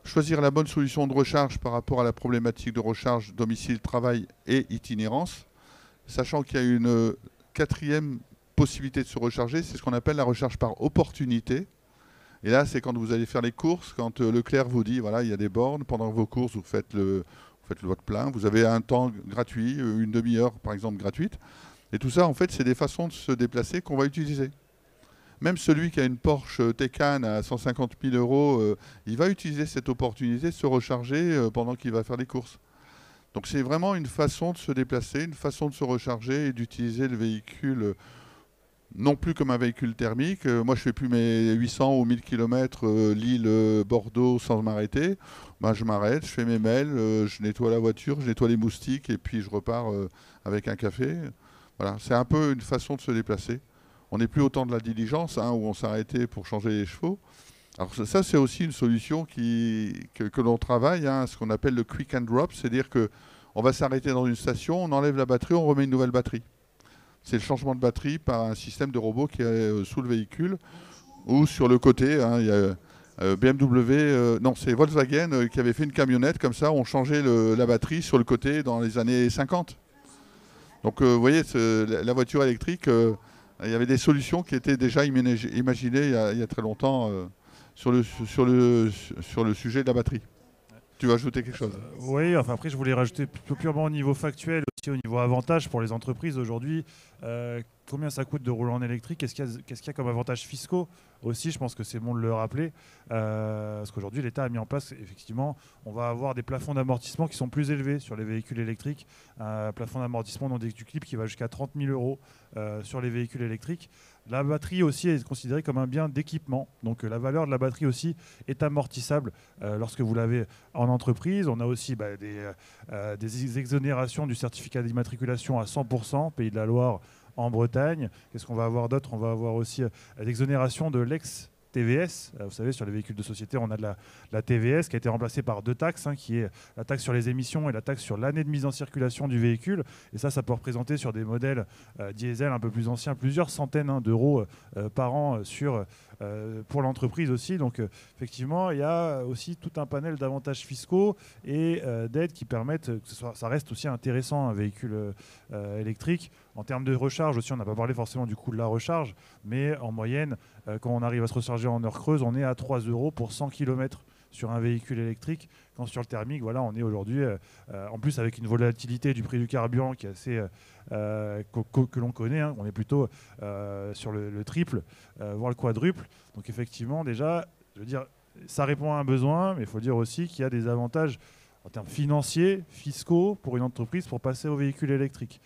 choisir la bonne solution de recharge par rapport à la problématique de recharge domicile, travail et itinérance, sachant qu'il y a une quatrième possibilité de se recharger, c'est ce qu'on appelle la recharge par opportunité. Et là, c'est quand vous allez faire les courses, quand Leclerc vous dit, voilà, il y a des bornes, pendant vos courses, vous faites votre plein, vous avez un temps gratuit, une demi-heure par exemple gratuite. Et tout ça, en fait, c'est des façons de se déplacer qu'on va utiliser. Même celui qui a une Porsche Taycan à 150 000 €, il va utiliser cette opportunité de se recharger pendant qu'il va faire les courses. Donc c'est vraiment une façon de se déplacer, une façon de se recharger et d'utiliser le véhicule non plus comme un véhicule thermique. Moi, je fais plus mes 800 ou 1000 km Lille-Bordeaux sans m'arrêter. Je m'arrête, je fais mes mails, je nettoie la voiture, je nettoie les moustiques et puis je repars avec un café. Voilà, c'est un peu une façon de se déplacer. On n'est plus au temps de la diligence, hein, où on s'arrêtait pour changer les chevaux. Alors ça, c'est aussi une solution que l'on travaille, hein, ce qu'on appelle le quick and drop, c'est-à-dire qu'on va s'arrêter dans une station, on enlève la batterie, on remet une nouvelle batterie. C'est le changement de batterie par un système de robot qui est sous le véhicule ou sur le côté. Hein, il y a BMW, non, c'est Volkswagen qui avait fait une camionnette comme ça, on changeait la batterie sur le côté dans les années 50. Donc vous voyez, la voiture électrique, il y avait des solutions qui étaient déjà imaginées il y a très longtemps sur le sujet de la batterie. Tu veux ajouter quelque chose? Oui, enfin après je voulais rajouter purement au niveau factuel, aussi au niveau avantage pour les entreprises aujourd'hui. Combien ça coûte de rouler en électrique? Qu'est-ce qu'il y a comme avantages fiscaux aussi? Je pense que c'est bon de le rappeler. Parce qu'aujourd'hui, l'État a mis en place, effectivement, on va avoir des plafonds d'amortissement qui sont plus élevés sur les véhicules électriques. Un plafond d'amortissement non déductible qui va jusqu'à 30 000 € sur les véhicules électriques. La batterie aussi est considérée comme un bien d'équipement. Donc la valeur de la batterie aussi est amortissable lorsque vous l'avez en entreprise. On a aussi des exonérations du certificat d'immatriculation à 100%, Pays de la Loire, en Bretagne. Qu'est-ce qu'on va avoir d'autre? On va avoir aussi l'exonération de TVS. Vous savez, sur les véhicules de société, on a de la TVS qui a été remplacée par 2 taxes, qui est la taxe sur les émissions et la taxe sur l'année de mise en circulation du véhicule. Et ça peut représenter sur des modèles diesel un peu plus anciens plusieurs centaines d'euros par an pour l'entreprise aussi. Donc effectivement, il y a aussi tout un panel d'avantages fiscaux et d'aides qui permettent que ça reste aussi intéressant un véhicule électrique. En termes de recharge aussi, on n'a pas parlé forcément du coût de la recharge, mais en moyenne, quand on arrive à se recharger en heure creuse, on est à 3 € pour 100 km sur un véhicule électrique. Quand sur le thermique, voilà, on est aujourd'hui, en plus avec une volatilité du prix du carburant qui est assez que l'on connaît, on est plutôt sur le triple, voire le quadruple. Donc effectivement, déjà, je veux dire, ça répond à un besoin, mais il faut dire aussi qu'il y a des avantages en termes financiers, fiscaux pour une entreprise pour passer au véhicule électrique.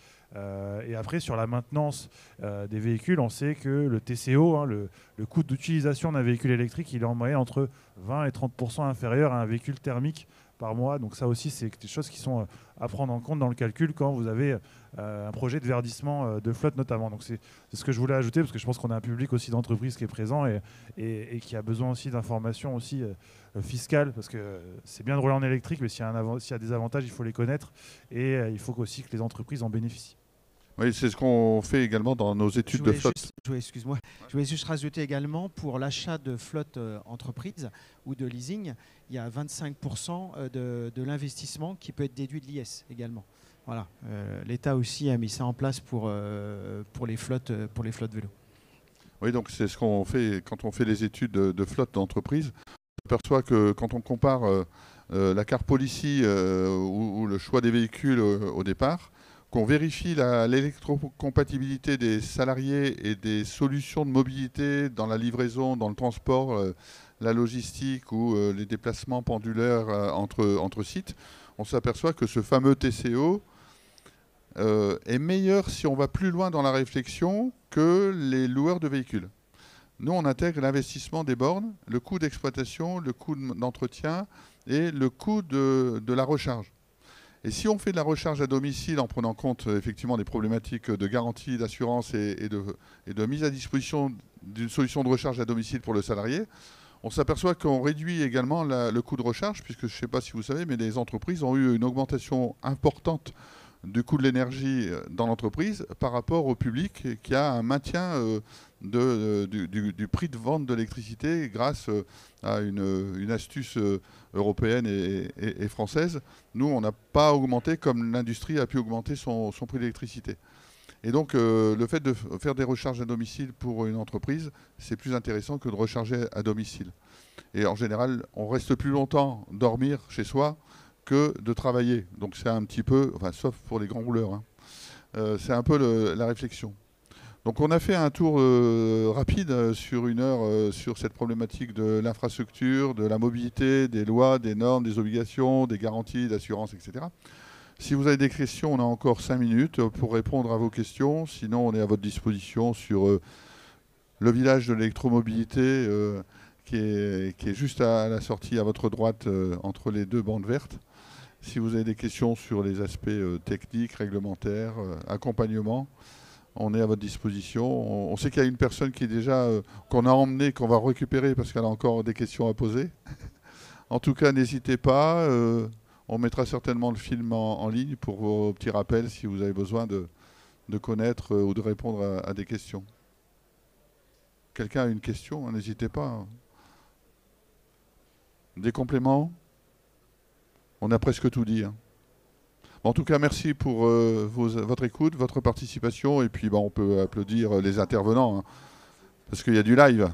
Et après, sur la maintenance des véhicules, on sait que le TCO, le coût d'utilisation d'un véhicule électrique, il est en moyenne entre 20 et 30% inférieur à un véhicule thermique par mois. Donc ça aussi, c'est des choses qui sont à prendre en compte dans le calcul quand vous avez un projet de verdissement de flotte notamment. Donc c'est ce que je voulais ajouter, parce que je pense qu'on a un public aussi d'entreprises qui est présent et qui a besoin aussi d'informations aussi fiscales, parce que c'est bien de rouler en électrique, mais s'il y a des avantages, il faut les connaître et il faut aussi que les entreprises en bénéficient. Oui, c'est ce qu'on fait également dans nos études de flotte. Excuse-moi, je voulais juste rajouter également, pour l'achat de flotte entreprise ou de leasing, il y a 25% de l'investissement qui peut être déduit de l'IS également. Voilà, l'État aussi a mis ça en place pour les flottes vélo. Oui, donc c'est ce qu'on fait quand on fait les études de flotte d'entreprise. On s'aperçoit que quand on compare la car policy ou le choix des véhicules au départ, qu'on vérifie l'électrocompatibilité des salariés et des solutions de mobilité dans la livraison, dans le transport, la logistique ou les déplacements pendulaires entre sites, on s'aperçoit que ce fameux TCO est meilleur si on va plus loin dans la réflexion que les loueurs de véhicules. Nous, on intègre l'investissement des bornes, le coût d'exploitation, le coût d'entretien et le coût de la recharge. Et si on fait de la recharge à domicile en prenant compte effectivement des problématiques de garantie, d'assurance et de mise à disposition d'une solution de recharge à domicile pour le salarié, on s'aperçoit qu'on réduit également le coût de recharge, puisque je ne sais pas si vous savez, mais les entreprises ont eu une augmentation importante du coût de l'énergie dans l'entreprise par rapport au public qui a un maintien du prix de vente de l'électricité grâce à une astuce européenne et française. Nous, on n'a pas augmenté comme l'industrie a pu augmenter son prix d'électricité. Et donc, le fait de faire des recharges à domicile pour une entreprise, c'est plus intéressant que de recharger à domicile. Et en général, on reste plus longtemps dormir chez soi que de travailler. Donc c'est un petit peu, enfin sauf pour les grands rouleurs, c'est un peu la réflexion. Donc on a fait un tour rapide sur 1 heure sur cette problématique de l'infrastructure, de la mobilité, des lois, des normes, des obligations, des garanties, d'assurance, etc. Si vous avez des questions, on a encore 5 minutes pour répondre à vos questions. Sinon, on est à votre disposition sur le village de l'électromobilité qui est juste à la sortie à votre droite entre les 2 bandes vertes. Si vous avez des questions sur les aspects techniques, réglementaires, accompagnement, on est à votre disposition. On sait qu'il y a une personne qui est déjà qu'on a emmenée, qu'on va récupérer parce qu'elle a encore des questions à poser. En tout cas, n'hésitez pas. On mettra certainement le film en ligne pour vos petits rappels si vous avez besoin de connaître ou de répondre à des questions. Quelqu'un a une question, n'hésitez pas. Des compléments ? On a presque tout dit. En tout cas, merci pour votre écoute, votre participation. Et puis, on peut applaudir les intervenants, parce qu'il y a du live.